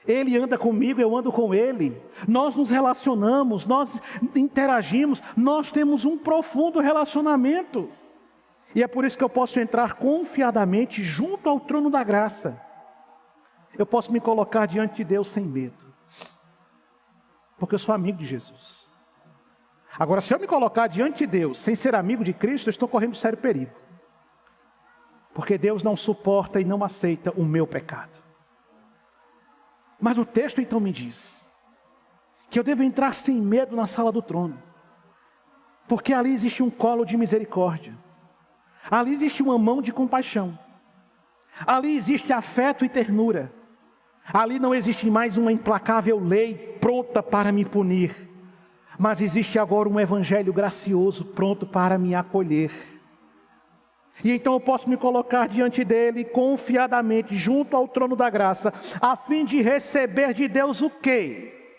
Ele anda comigo, eu ando com Ele. Nós nos relacionamos, nós interagimos, nós temos um profundo relacionamento. E é por isso que eu posso entrar confiadamente junto ao trono da graça. Eu posso me colocar diante de Deus sem medo, porque eu sou amigo de Jesus. Agora, se eu me colocar diante de Deus sem ser amigo de Cristo, eu estou correndo sério perigo, porque Deus não suporta e não aceita o meu pecado. Mas o texto então me diz que eu devo entrar sem medo na sala do trono, porque ali existe um colo de misericórdia, ali existe uma mão de compaixão, ali existe afeto e ternura. Ali não existe mais uma implacável lei pronta para me punir, mas existe agora um evangelho gracioso pronto para me acolher. E então eu posso me colocar diante dele confiadamente junto ao trono da graça, a fim de receber de Deus o quê?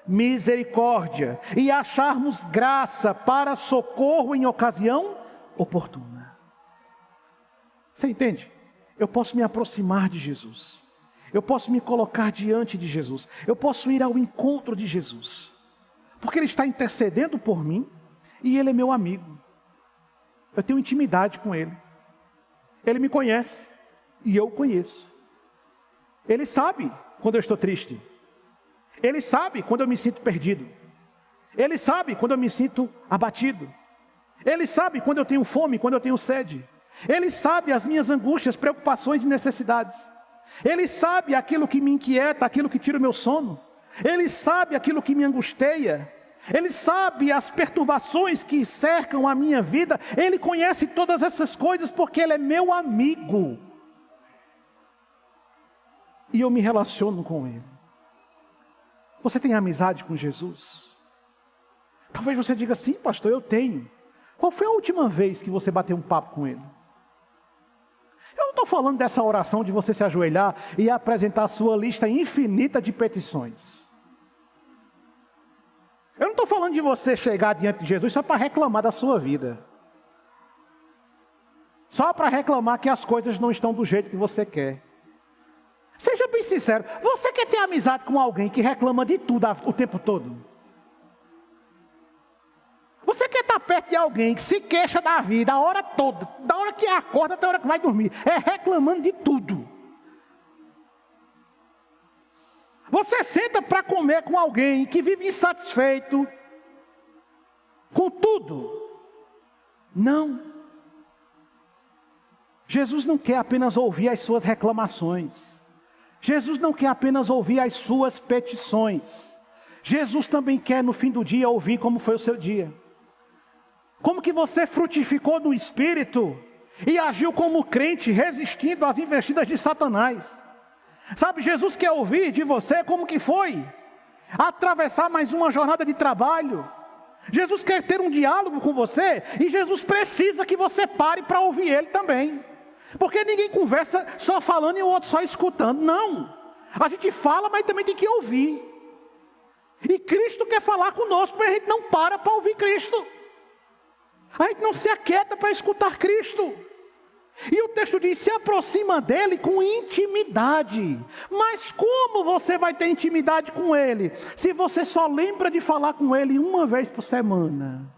Misericórdia, e acharmos graça para socorro em ocasião oportuna. Você entende? Eu posso me aproximar de Jesus. Eu posso me colocar diante de Jesus. Eu posso ir ao encontro de Jesus, porque Ele está intercedendo por mim e Ele é meu amigo. Eu tenho intimidade com Ele. Ele me conhece e eu o conheço. Ele sabe quando eu estou triste. Ele sabe quando eu me sinto perdido. Ele sabe quando eu me sinto abatido. Ele sabe quando eu tenho fome, quando eu tenho sede. Ele sabe as minhas angústias, preocupações e necessidades. Ele sabe aquilo que me inquieta, aquilo que tira o meu sono. Ele sabe aquilo que me angustia. Ele sabe as perturbações que cercam a minha vida. Ele conhece todas essas coisas porque Ele é meu amigo. E eu me relaciono com Ele. Você tem amizade com Jesus? Talvez você diga assim, pastor, eu tenho. Qual foi a última vez que você bateu um papo com Ele? Eu não estou falando dessa oração de você se ajoelhar e apresentar a sua lista infinita de petições. Eu não estou falando de você chegar diante de Jesus só para reclamar da sua vida. Só para reclamar que as coisas não estão do jeito que você quer. Seja bem sincero, você quer ter amizade com alguém que reclama de tudo o tempo todo? Você quer estar perto de alguém que se queixa da vida a hora toda, da hora que acorda até a hora que vai dormir, é reclamando de tudo. Você senta para comer com alguém que vive insatisfeito com tudo? Não. Jesus não quer apenas ouvir as suas reclamações. Jesus não quer apenas ouvir as suas petições. Jesus também quer no fim do dia ouvir como foi o seu dia. Como que você frutificou no Espírito e agiu como crente, resistindo às investidas de Satanás. Sabe, Jesus quer ouvir de você como que foi atravessar mais uma jornada de trabalho. Jesus quer ter um diálogo com você e Jesus precisa que você pare para ouvir Ele também. Porque ninguém conversa só falando e o outro só escutando. Não, a gente fala, mas também tem que ouvir. E Cristo quer falar conosco, mas a gente não para ouvir Cristo. A gente não se aquieta para escutar Cristo. E o texto diz, se aproxima dele com intimidade. Mas como você vai ter intimidade com ele, se você só lembra de falar com ele uma vez por semana?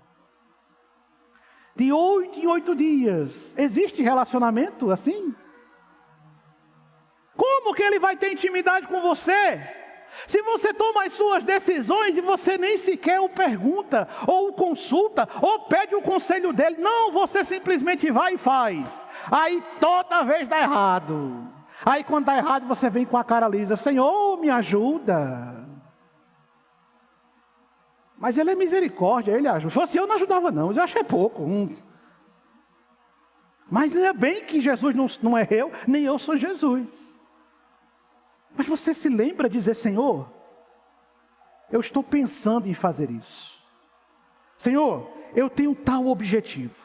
De 8 em 8 dias. Existe relacionamento assim? Como que ele vai ter intimidade com você? Se você toma as suas decisões e você nem sequer o pergunta, ou o consulta, ou pede o conselho dele. Não, você simplesmente vai e faz. Aí toda vez dá errado. Aí quando dá errado você vem com a cara lisa. Senhor, me ajuda. Mas Ele é misericórdia, Ele ajuda. Se fosse eu, não ajudava não, eu achei pouco. Mas é bem que Jesus não é eu, nem eu sou Jesus. Mas você se lembra de dizer, Senhor, eu estou pensando em fazer isso. Senhor, eu tenho tal objetivo.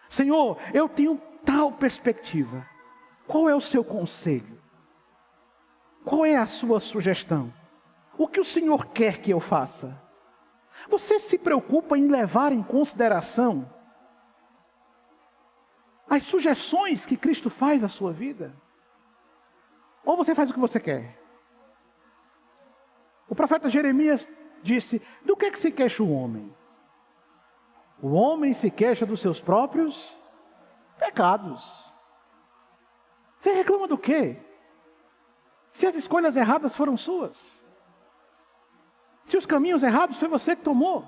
Senhor, eu tenho tal perspectiva. Qual é o seu conselho? Qual é a sua sugestão? O que o Senhor quer que eu faça? Você se preocupa em levar em consideração as sugestões que Cristo faz à sua vida? Ou você faz o que você quer? O profeta Jeremias disse: do que se queixa o homem? O homem se queixa dos seus próprios pecados. Você reclama do quê? Se as escolhas erradas foram suas. Se os caminhos errados foi você que tomou.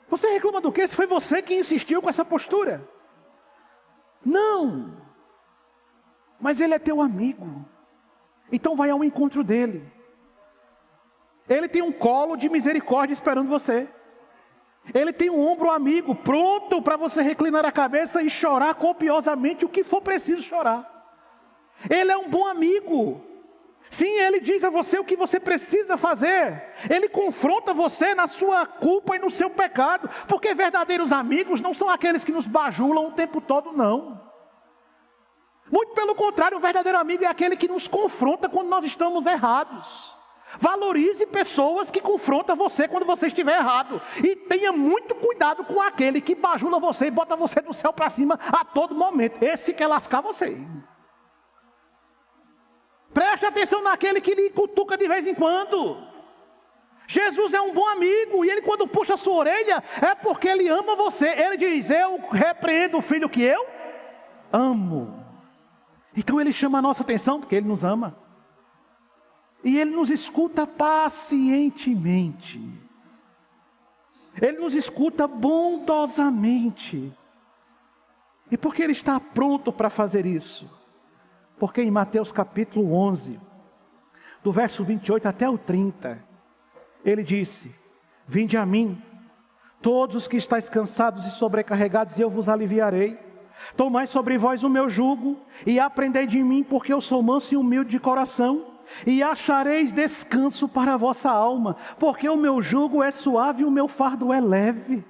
Você reclama do quê? Se foi você que insistiu com essa postura. Não. Mas ele é teu amigo. Então vai ao encontro dele. Ele tem um colo de misericórdia esperando você. Ele tem um ombro amigo pronto para você reclinar a cabeça e chorar copiosamente o que for preciso chorar. Ele é um bom amigo. Sim, ele diz a você o que você precisa fazer. Ele confronta você na sua culpa e no seu pecado. Porque verdadeiros amigos não são aqueles que nos bajulam o tempo todo, não. Muito pelo contrário, um verdadeiro amigo é aquele que nos confronta quando nós estamos errados. Valorize pessoas que confrontam você quando você estiver errado. E tenha muito cuidado com aquele que bajula você e bota você do céu para cima a todo momento. Esse quer lascar você. Preste atenção naquele que lhe cutuca de vez em quando. Jesus é um bom amigo, e ele quando puxa a sua orelha, é porque ele ama você. Ele diz: eu repreendo o filho que eu amo. Então ele chama a nossa atenção, porque ele nos ama. E ele nos escuta pacientemente. Ele nos escuta bondosamente. E por que ele está pronto para fazer isso? Porque em Mateus capítulo 11, do verso 28 até o 30, ele disse: vinde a mim, todos os que estáis cansados e sobrecarregados, e eu vos aliviarei. Tomai sobre vós o meu jugo, e aprendei de mim, porque eu sou manso e humilde de coração, e achareis descanso para a vossa alma, porque o meu jugo é suave e o meu fardo é leve.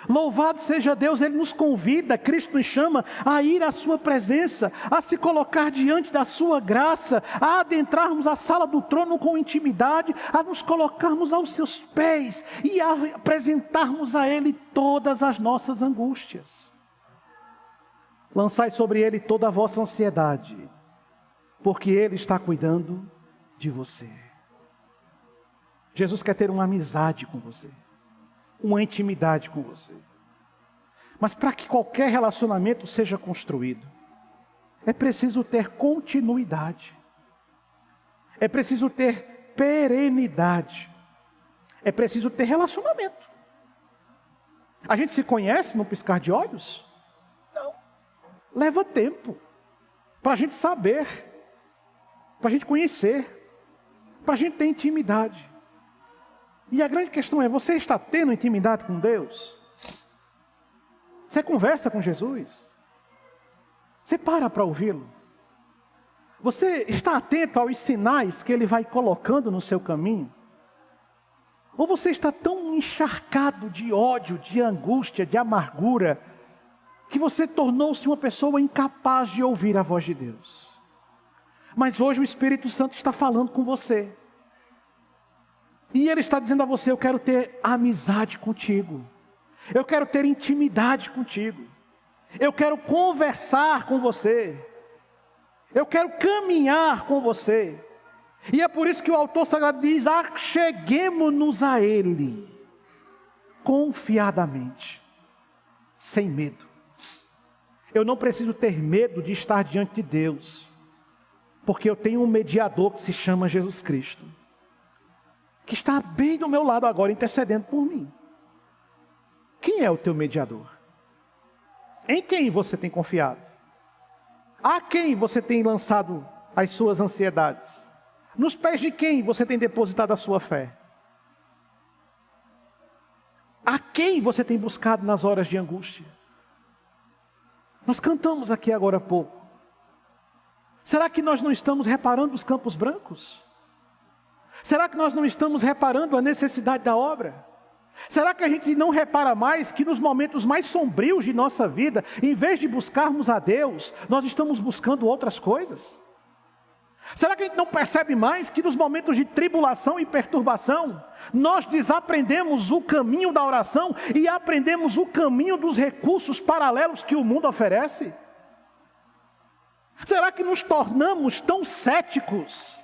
Louvado seja Deus, Ele nos convida, Cristo nos chama a ir à sua presença, a se colocar diante da sua graça, a adentrarmos a sala do trono com intimidade, a nos colocarmos aos seus pés e a apresentarmos a Ele todas as nossas angústias. Lançai sobre Ele toda a vossa ansiedade, porque Ele está cuidando de você. Jesus quer ter uma amizade com você, uma intimidade com você. Mas para que qualquer relacionamento seja construído, é preciso ter continuidade. É preciso ter perenidade. É preciso ter relacionamento. A gente se conhece num piscar de olhos? Não. Leva tempo para a gente saber, para a gente conhecer, para a gente ter intimidade. E a grande questão é: você está tendo intimidade com Deus? Você conversa com Jesus? Você para ouvi-lo? Você está atento aos sinais que Ele vai colocando no seu caminho? Ou você está tão encharcado de ódio, de angústia, de amargura, que você tornou-se uma pessoa incapaz de ouvir a voz de Deus? Mas hoje o Espírito Santo está falando com você. E Ele está dizendo a você: eu quero ter amizade contigo. Eu quero ter intimidade contigo. Eu quero conversar com você. Eu quero caminhar com você. E é por isso que o autor sagrado diz: acheguemo-nos a Ele, confiadamente, sem medo. Eu não preciso ter medo de estar diante de Deus, porque eu tenho um mediador que se chama Jesus Cristo, que está bem do meu lado agora, intercedendo por mim. Quem é o teu mediador? Em quem você tem confiado? A quem você tem lançado as suas ansiedades? Nos pés de quem você tem depositado a sua fé? A quem você tem buscado nas horas de angústia? Nós cantamos aqui agora há pouco. Será que nós não estamos reparando os campos brancos? Será que nós não estamos reparando a necessidade da obra? Será que a gente não repara mais que nos momentos mais sombrios de nossa vida, em vez de buscarmos a Deus, nós estamos buscando outras coisas? Será que a gente não percebe mais que nos momentos de tribulação e perturbação, nós desaprendemos o caminho da oração e aprendemos o caminho dos recursos paralelos que o mundo oferece? Será que nos tornamos tão céticos?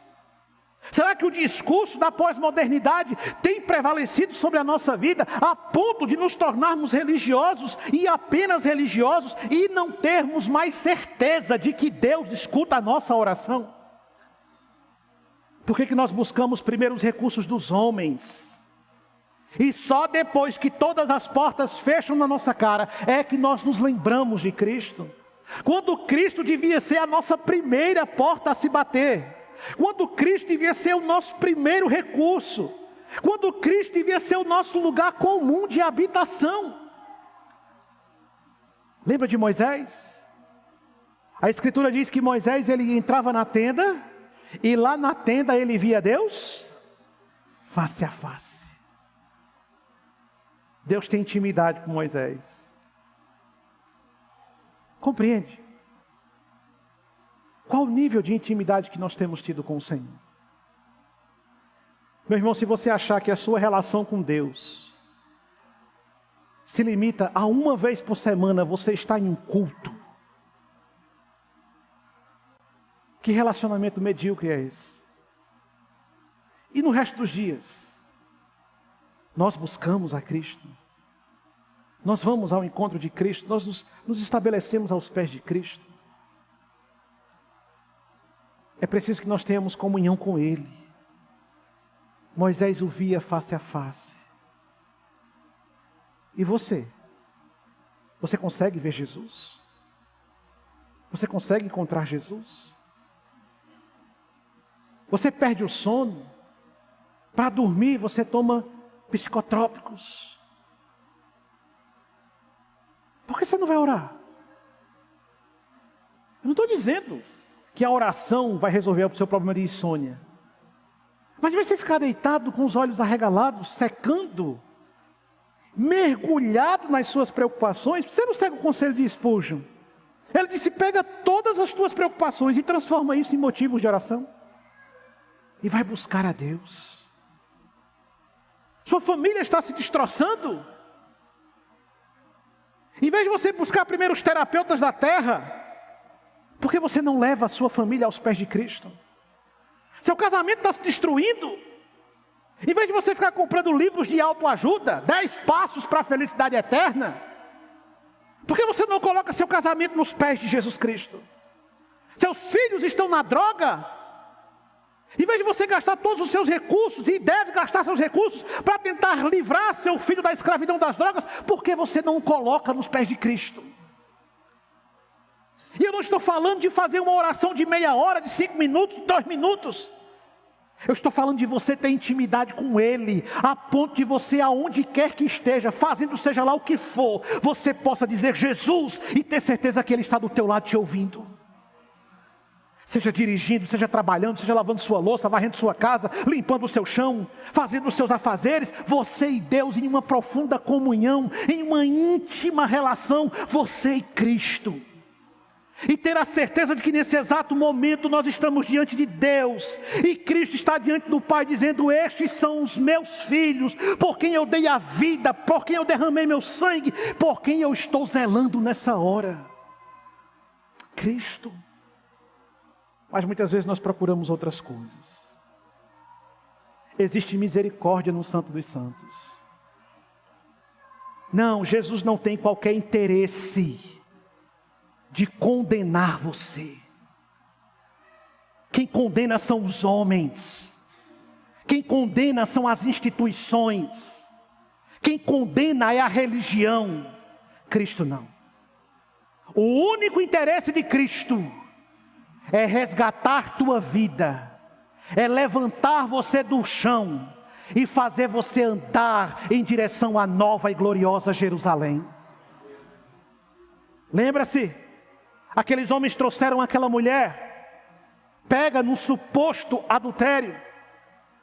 Será que o discurso da pós-modernidade tem prevalecido sobre a nossa vida a ponto de nos tornarmos religiosos e apenas religiosos e não termos mais certeza de que Deus escuta a nossa oração? Por que nós buscamos primeiro os recursos dos homens? E só depois que todas as portas fecham na nossa cara é que nós nos lembramos de Cristo. Quando Cristo devia ser a nossa primeira porta a se bater. Quando Cristo devia ser o nosso primeiro recurso. Quando Cristo devia ser o nosso lugar comum de habitação. Lembra de Moisés? A Escritura diz que Moisés ele entrava na tenda e lá na tenda ele via Deus face a face. Deus tem intimidade com Moisés. Compreende? Qual o nível de intimidade que nós temos tido com o Senhor? Meu irmão, se você achar que a sua relação com Deus se limita a uma vez por semana você está em um culto, que relacionamento medíocre é esse? E no resto dos dias, nós buscamos a Cristo, nós vamos ao encontro de Cristo, nós nos estabelecemos aos pés de Cristo. É preciso que nós tenhamos comunhão com Ele. Moisés o via face a face. E você? Você consegue ver Jesus? Você consegue encontrar Jesus? Você perde o sono? Para dormir você toma psicotrópicos. Por que você não vai orar? Eu não estou dizendo que a oração vai resolver o seu problema de insônia. Mas vai você ficar deitado com os olhos arregalados, secando, mergulhado nas suas preocupações. Você não segue o conselho de Spurgeon? Ele disse, pega todas as tuas preocupações e transforma isso em motivos de oração. E vai buscar a Deus. Sua família está se destroçando. Em vez de você buscar primeiro os terapeutas da terra, por que você não leva a sua família aos pés de Cristo? Seu casamento está se destruindo. Em vez de você ficar comprando livros de autoajuda, 10 passos para a felicidade eterna, por que você não coloca seu casamento nos pés de Jesus Cristo? Seus filhos estão na droga. Em vez de você gastar todos os seus recursos, e deve gastar seus recursos, para tentar livrar seu filho da escravidão das drogas, por que você não o coloca nos pés de Cristo? E eu não estou falando de fazer uma oração de meia hora, de 5 minutos, 2 minutos. Eu estou falando de você ter intimidade com Ele, a ponto de você, aonde quer que esteja, fazendo seja lá o que for, você possa dizer Jesus, e ter certeza que Ele está do teu lado te ouvindo. Seja dirigindo, seja trabalhando, seja lavando sua louça, varrendo sua casa, limpando o seu chão, fazendo os seus afazeres, você e Deus em uma profunda comunhão, em uma íntima relação, você e Cristo. E ter a certeza de que nesse exato momento nós estamos diante de Deus, e Cristo está diante do Pai dizendo, estes são os meus filhos, por quem eu dei a vida, por quem eu derramei meu sangue, por quem eu estou zelando nessa hora. Cristo. Mas muitas vezes nós procuramos outras coisas. Existe misericórdia no Santo dos Santos. Não, Jesus não tem qualquer interesse de condenar você. Quem condena são os homens. Quem condena são as instituições. Quem condena é a religião. Cristo não. O único interesse de Cristo é resgatar tua vida, é levantar você do chão e fazer você andar em direção à nova e gloriosa Jerusalém. Lembra-se, aqueles homens trouxeram aquela mulher, pega num suposto adultério,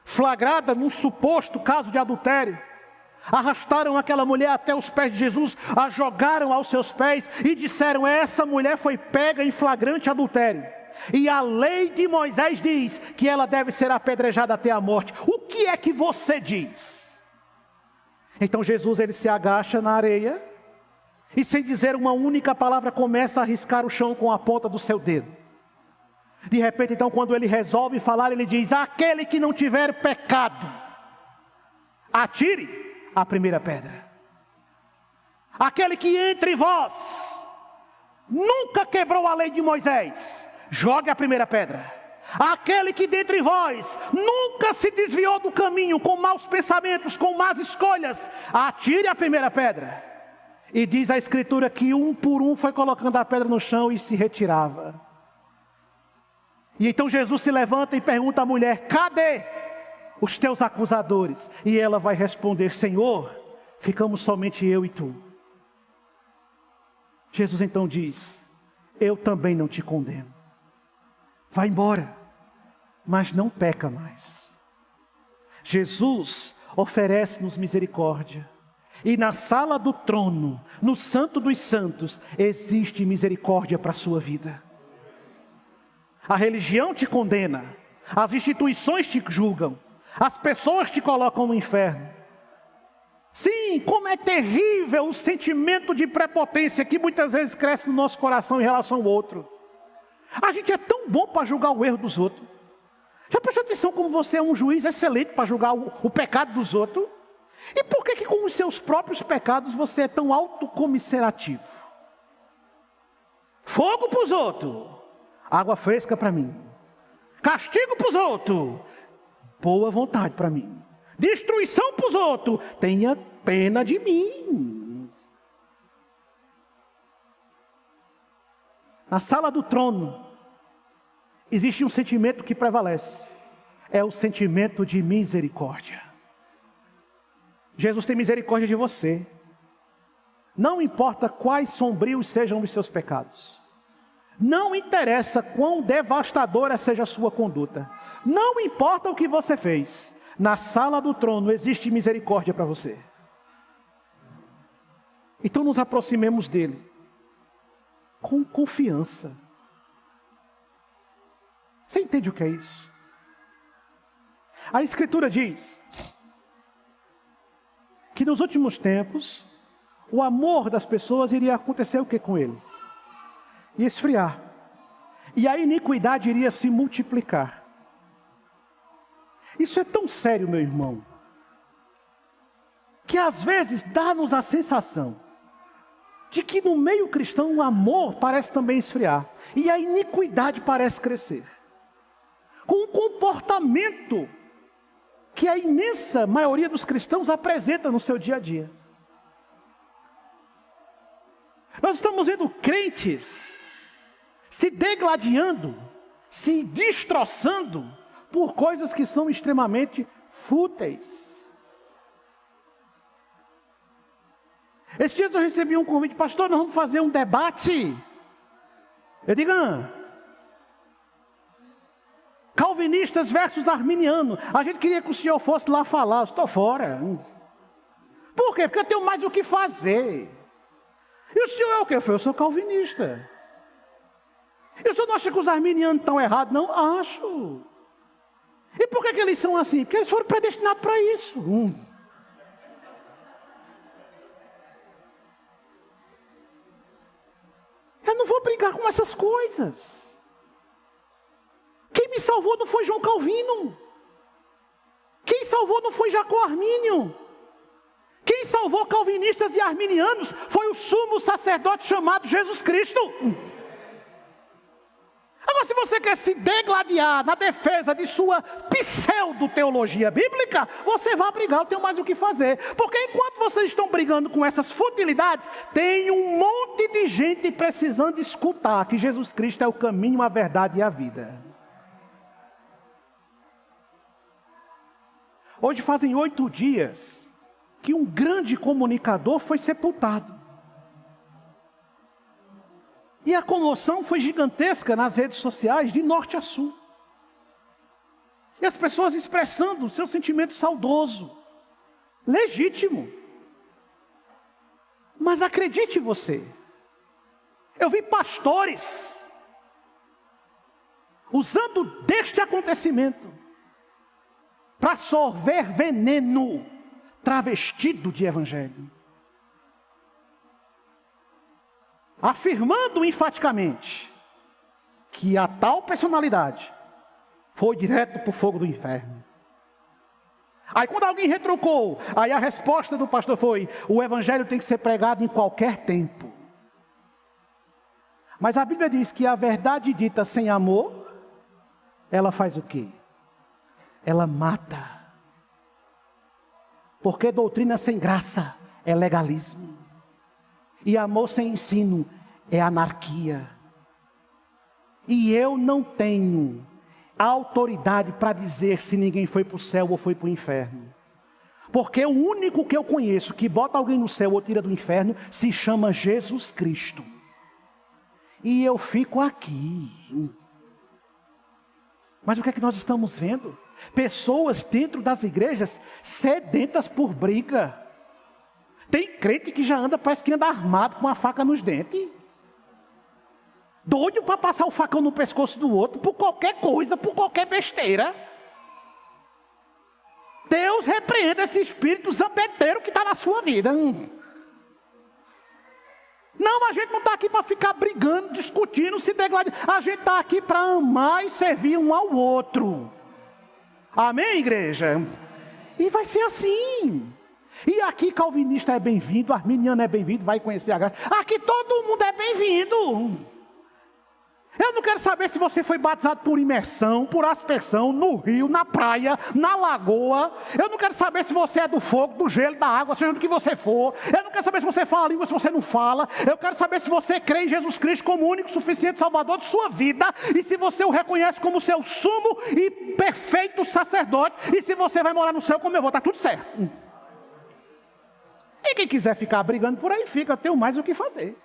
flagrada num suposto caso de adultério. arrastaram aquela mulher até os pés de Jesus, a jogaram aos seus pés e disseram: essa mulher foi pega em flagrante adultério. E a lei de Moisés diz que ela deve ser apedrejada até a morte. O que é que você diz? Então Jesus, ele se agacha na areia e, sem dizer uma única palavra, começa a riscar o chão com a ponta do seu dedo. De repente, então, quando ele resolve falar, ele diz: aquele que não tiver pecado, atire a primeira pedra. Aquele que entre vós nunca quebrou a lei de Moisés, jogue a primeira pedra. Aquele que dentre vós nunca se desviou do caminho com maus pensamentos, com más escolhas, atire a primeira pedra. E diz a Escritura que um por um foi colocando a pedra no chão e se retirava. E então Jesus se levanta e pergunta à mulher: cadê os teus acusadores? E ela vai responder: Senhor, ficamos somente eu e tu. Jesus então diz: eu também não te condeno. Vai embora, mas não peca mais. Jesus oferece-nos misericórdia. E na sala do trono, no Santo dos Santos, existe misericórdia para a sua vida. A religião te condena, as instituições te julgam, as pessoas te colocam no inferno. Sim, como é terrível o sentimento de prepotência que muitas vezes cresce no nosso coração em relação ao outro. A gente é tão bom para julgar o erro dos outros. Já prestou atenção como você é um juiz excelente para julgar o pecado dos outros? E por que com os seus próprios pecados você é tão autocomisserativo? Fogo para os outros, água fresca para mim. Castigo para os outros, boa vontade para mim. Destruição para os outros, tenha pena de mim. Na sala do trono, existe um sentimento que prevalece. É o sentimento de misericórdia. Jesus tem misericórdia de você. Não importa quais sombrios sejam os seus pecados. Não interessa quão devastadora seja a sua conduta. Não importa o que você fez. Na sala do trono existe misericórdia para você. Então nos aproximemos dele com confiança. Você entende o que é isso? A Escritura diz que nos últimos tempos o amor das pessoas iria acontecer o que com eles? Ia esfriar. E a iniquidade iria se multiplicar. Isso é tão sério, meu irmão, que às vezes dá-nos a sensação de que no meio cristão o amor parece também esfriar. E a iniquidade parece crescer. Com um comportamento que a imensa maioria dos cristãos apresenta no seu dia a dia. Nós estamos vendo crentes se degladiando, se destroçando por coisas que são extremamente fúteis. Esses dias eu recebi um convite: pastor, nós vamos fazer um debate. Eu digo: calvinistas versus arminianos. A gente queria que o senhor fosse lá falar. Eu estou fora. Por quê? Porque eu tenho mais o que fazer. E o senhor é o quê? Eu sou calvinista. E o senhor não acha que os arminianos estão errados? Não, acho. E por que eles são assim? Porque eles foram predestinados para isso. Eu não vou brigar com essas coisas. Quem me salvou não foi João Calvino. Quem salvou não foi Jacó Armínio. Quem salvou calvinistas e arminianos foi o sumo sacerdote chamado Jesus Cristo. Agora, se você quer se degladiar na defesa de sua pseudo-teologia bíblica, você vai brigar, eu tenho mais o que fazer. Porque enquanto vocês estão brigando com essas futilidades, tem um monte de gente precisando escutar que Jesus Cristo é o caminho, a verdade e a vida. Hoje fazem 8 dias que um grande comunicador foi sepultado. E a comoção foi gigantesca nas redes sociais, de norte a sul. E as pessoas expressando o seu sentimento saudoso. legítimo. Mas acredite você, eu vi pastores usando deste acontecimento para sorver veneno travestido de evangelho, afirmando enfaticamente que a tal personalidade foi direto para o fogo do inferno. Aí quando alguém retrucou, aí a resposta do pastor foi: o evangelho tem que ser pregado em qualquer tempo. Mas a Bíblia diz que a verdade dita sem amor, ela faz o quê? Ela mata. Porque doutrina sem graça é legalismo. E amor sem ensino é anarquia. E eu não tenho autoridade para dizer se ninguém foi para o céu ou foi para o inferno. Porque o único que eu conheço que bota alguém no céu ou tira do inferno se chama Jesus Cristo. E eu fico aqui. Mas o que é que nós estamos vendo? Pessoas dentro das igrejas sedentas por briga. Tem crente que já anda, parece que anda armado com uma faca nos dentes. Doido para passar o facão no pescoço do outro, por qualquer coisa, por qualquer besteira. Deus repreenda esse espírito zambeteiro que está na sua vida. Não, a gente não está aqui para ficar brigando, discutindo, se degladiando. A gente está aqui para amar e servir um ao outro. Amém, igreja? E vai ser assim. E aqui calvinista é bem-vindo, arminiano é bem-vindo, vai conhecer a graça. Aqui todo mundo é bem-vindo. Eu não quero saber se você foi batizado por imersão, por aspersão, no rio, na praia, na lagoa. Eu não quero saber se você é do fogo, do gelo, da água, seja do que você for. Eu não quero saber se você fala a língua, se você não fala. Eu quero saber se você crê em Jesus Cristo como o único, suficiente Salvador de sua vida. E se você o reconhece como seu sumo e perfeito sacerdote. E se você vai morar no céu como eu vou, está tudo certo. E quem quiser ficar brigando por aí, fica, eu tenho mais o que fazer.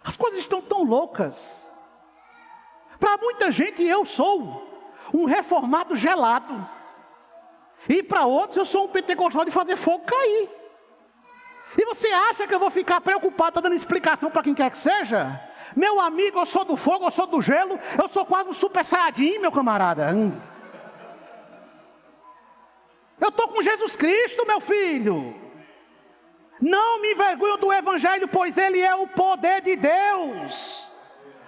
As coisas estão tão loucas. Para muita gente eu sou um reformado gelado. E para outros eu sou um pentecostal de fazer fogo cair. E você acha que eu vou ficar preocupado dando explicação para quem quer que seja? Meu amigo, eu sou do fogo, eu sou do gelo, eu sou quase um super saiyajin, meu camarada. Eu estou com Jesus Cristo, meu filho. Não me envergonho do evangelho, pois ele é o poder de Deus.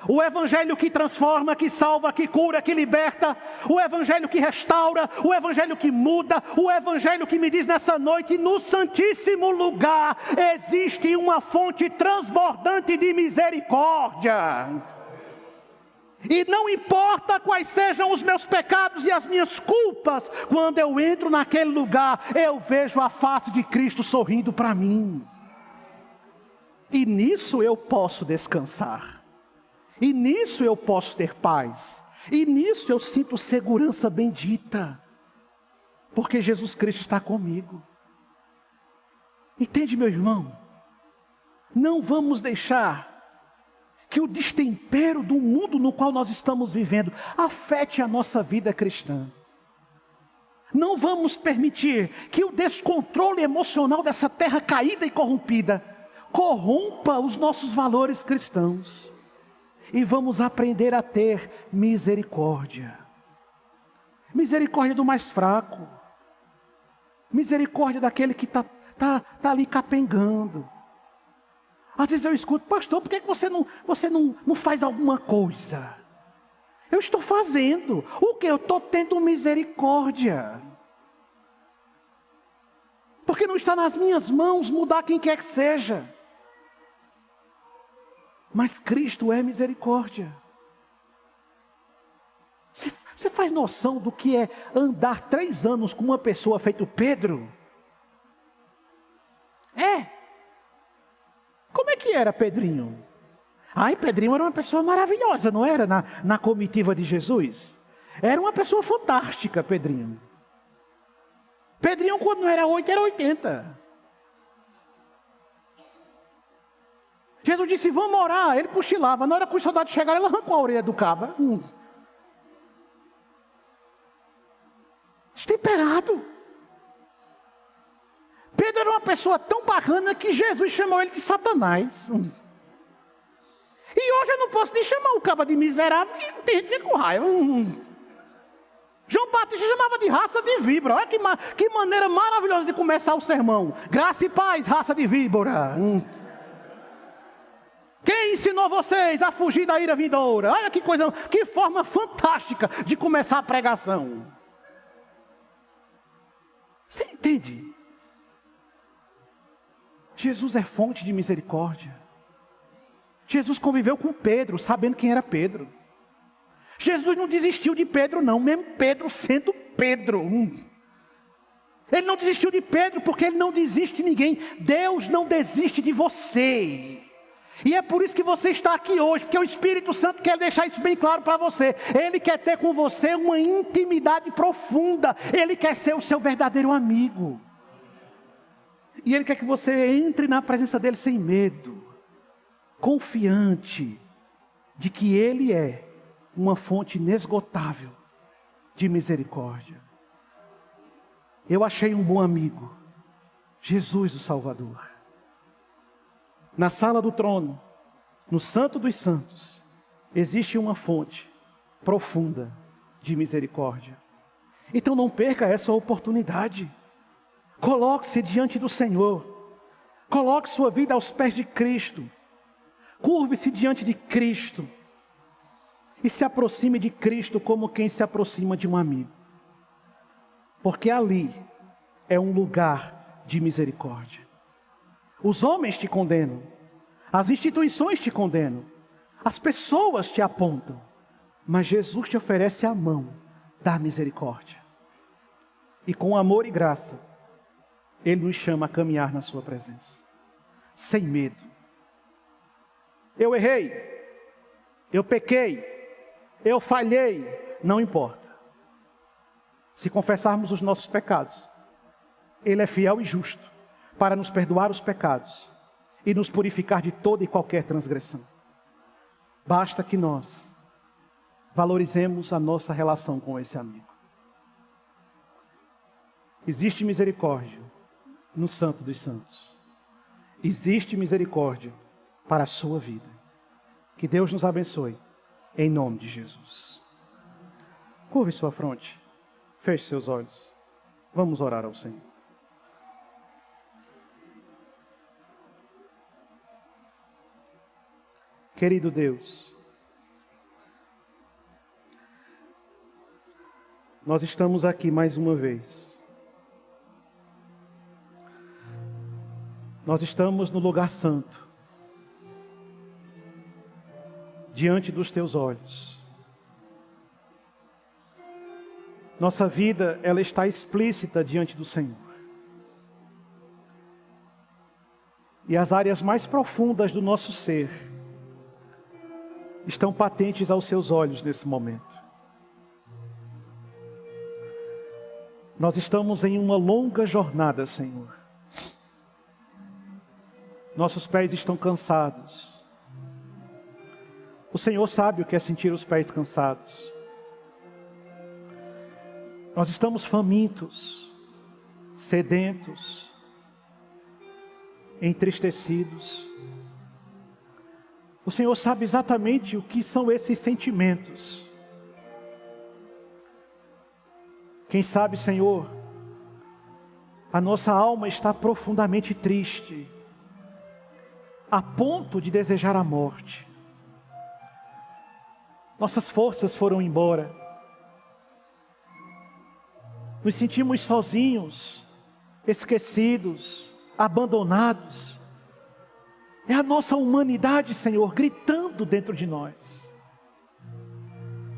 O evangelho que transforma, que salva, que cura, que liberta. O evangelho que restaura, o evangelho que muda. O evangelho que me diz nessa noite: no santíssimo lugar existe uma fonte transbordante de misericórdia. E não importa quais sejam os meus pecados e as minhas culpas, quando eu entro naquele lugar, eu vejo a face de Cristo sorrindo para mim. E nisso eu posso descansar. E nisso eu posso ter paz. E nisso eu sinto segurança bendita. Porque Jesus Cristo está comigo. Entende, meu irmão? Não vamos deixar que o destempero do mundo no qual nós estamos vivendo afete a nossa vida cristã. Não vamos permitir que o descontrole emocional dessa terra caída e corrompida corrompa os nossos valores cristãos. E vamos aprender a ter misericórdia. Misericórdia do mais fraco. Misericórdia daquele que está ali capengando. Às vezes eu escuto: pastor, por que você não faz alguma coisa? Eu estou fazendo. O que? Eu estou tendo misericórdia. Porque não está nas minhas mãos mudar quem quer que seja. Mas Cristo é misericórdia. Você faz noção do que é andar 3 anos com uma pessoa feito Pedro? Como é que era Pedrinho? Pedrinho era uma pessoa maravilhosa, não era? Na comitiva de Jesus. Era uma pessoa fantástica, Pedrinho. Pedrinho, quando não era 8, era 80. Jesus disse: vamos orar. Ele cochilava. Na hora que os soldados chegaram, ele arrancou a orelha do cabo. Destemperado. Pedro era uma pessoa tão bacana que Jesus chamou ele de Satanás. E hoje eu não posso nem chamar o caba de miserável, que tem gente que fica com raiva. João Batista chamava de raça de víbora. Olha que maneira maravilhosa de começar o sermão. Graça e paz, raça de víbora. Quem ensinou vocês a fugir da ira vindoura? Olha que coisa, que forma fantástica de começar a pregação. Você entende? Jesus é fonte de misericórdia. Jesus conviveu com Pedro, sabendo quem era Pedro. Jesus não desistiu de Pedro não, mesmo Pedro sendo Pedro. Ele não desistiu de Pedro porque ele não desiste de ninguém. Deus não desiste de você. E é por isso que você está aqui hoje, porque o Espírito Santo quer deixar isso bem claro para você. Ele quer ter com você uma intimidade profunda. Ele quer ser o seu verdadeiro amigo. E Ele quer que você entre na presença dEle sem medo, confiante de que Ele é uma fonte inesgotável de misericórdia. Eu achei um bom amigo, Jesus o Salvador. Na sala do trono, no Santo dos Santos, existe uma fonte profunda de misericórdia. Então não perca essa oportunidade. Coloque-se diante do Senhor. Coloque sua vida aos pés de Cristo. Curve-se diante de Cristo. E se aproxime de Cristo como quem se aproxima de um amigo. Porque ali é um lugar de misericórdia. Os homens te condenam. As instituições te condenam. As pessoas te apontam. Mas Jesus te oferece a mão da misericórdia. E com amor e graça, Ele nos chama a caminhar na sua presença. Sem medo. Eu errei. Eu pequei. Eu falhei. Não importa. Se confessarmos os nossos pecados, Ele é fiel e justo para nos perdoar os pecados e nos purificar de toda e qualquer transgressão. Basta que nós valorizemos a nossa relação com esse amigo. Existe misericórdia no Santo dos Santos. Existe misericórdia para a sua vida. Que Deus nos abençoe, em nome de Jesus. Curve sua fronte, feche seus olhos. Vamos orar ao Senhor. Querido Deus, nós estamos aqui mais uma vez. Nós estamos no lugar santo, diante dos Teus olhos. Nossa vida, ela está explícita diante do Senhor. E as áreas mais profundas do nosso ser estão patentes aos Seus olhos nesse momento. Nós estamos em uma longa jornada, Senhor. Nossos pés estão cansados. O Senhor sabe o que é sentir os pés cansados. Nós estamos famintos, sedentos, entristecidos. O Senhor sabe exatamente o que são esses sentimentos. Quem sabe, Senhor, a nossa alma está profundamente triste, a ponto de desejar a morte. Nossas forças foram embora. Nos sentimos sozinhos, esquecidos, abandonados. É a nossa humanidade, Senhor, gritando dentro de nós.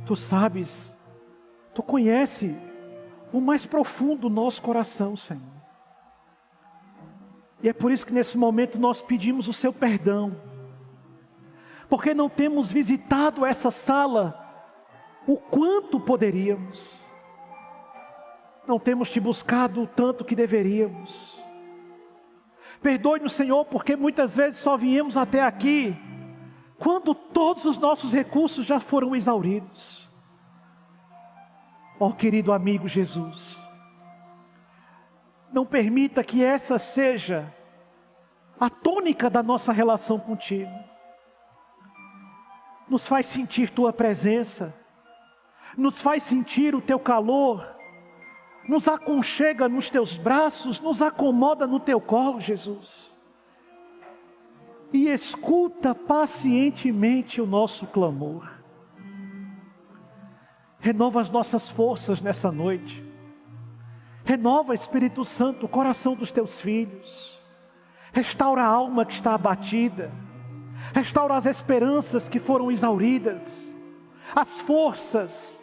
Tu sabes, Tu conheces o mais profundo do nosso coração, Senhor. E é por isso que nesse momento nós pedimos o Seu perdão. Porque não temos visitado essa sala o quanto poderíamos. Não temos Te buscado o tanto que deveríamos. Perdoe-nos, Senhor, porque muitas vezes só viemos até aqui quando todos os nossos recursos já foram exauridos. Ó querido amigo Jesus, Não permita que essa seja a tônica da nossa relação contigo. Nos faz sentir tua presença, nos faz sentir o teu calor, nos aconchega nos teus braços, nos acomoda no teu colo, Jesus. E escuta pacientemente o nosso clamor. Renova as nossas forças nessa noite. Renova, Espírito Santo, o coração dos teus filhos. Restaura a alma que está abatida. Restaura as esperanças que foram exauridas. As forças.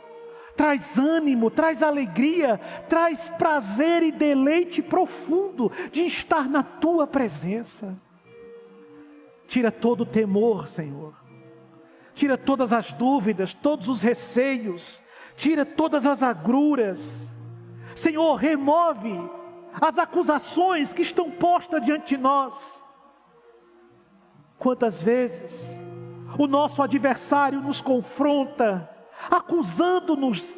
Traz ânimo, traz alegria, traz prazer e deleite profundo de estar na tua presença. Tira todo o temor, Senhor. Tira todas as dúvidas, todos os receios. Tira todas as agruras. Senhor, remove as acusações que estão postas diante de nós. Quantas vezes o nosso adversário nos confronta, acusando-nos,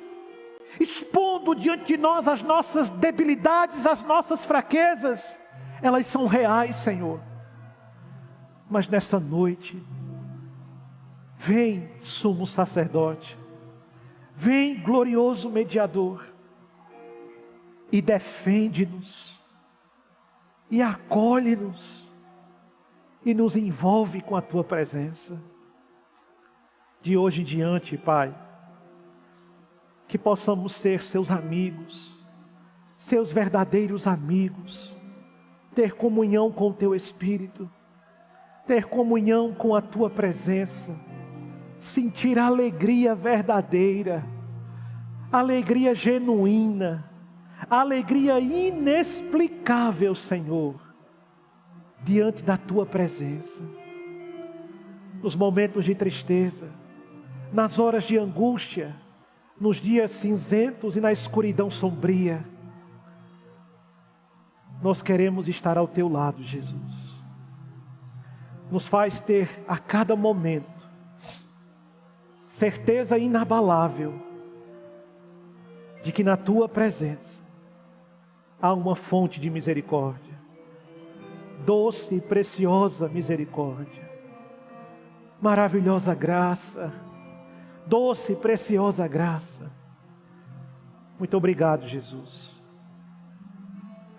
expondo diante de nós as nossas debilidades, as nossas fraquezas. Elas são reais, Senhor. Mas nesta noite, vem, sumo sacerdote, vem, glorioso mediador, e defende-nos, e acolhe-nos, e nos envolve com a tua presença. De hoje em diante, Pai, que possamos ser seus amigos, seus verdadeiros amigos, ter comunhão com o teu Espírito, ter comunhão com a tua presença, sentir a alegria verdadeira, alegria genuína, alegria inexplicável, Senhor, diante da tua presença. Nos momentos de tristeza, nas horas de angústia, nos dias cinzentos e na escuridão sombria, nós queremos estar ao teu lado, Jesus. Nos faz ter a cada momento certeza inabalável de que na tua presença há uma fonte de misericórdia, doce e preciosa misericórdia, maravilhosa graça, doce e preciosa graça. Muito obrigado, Jesus.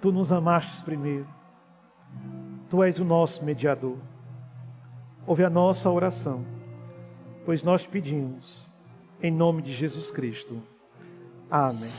Tu nos amastes primeiro, Tu és o nosso mediador. Ouve a nossa oração, pois nós pedimos em nome de Jesus Cristo. Amém.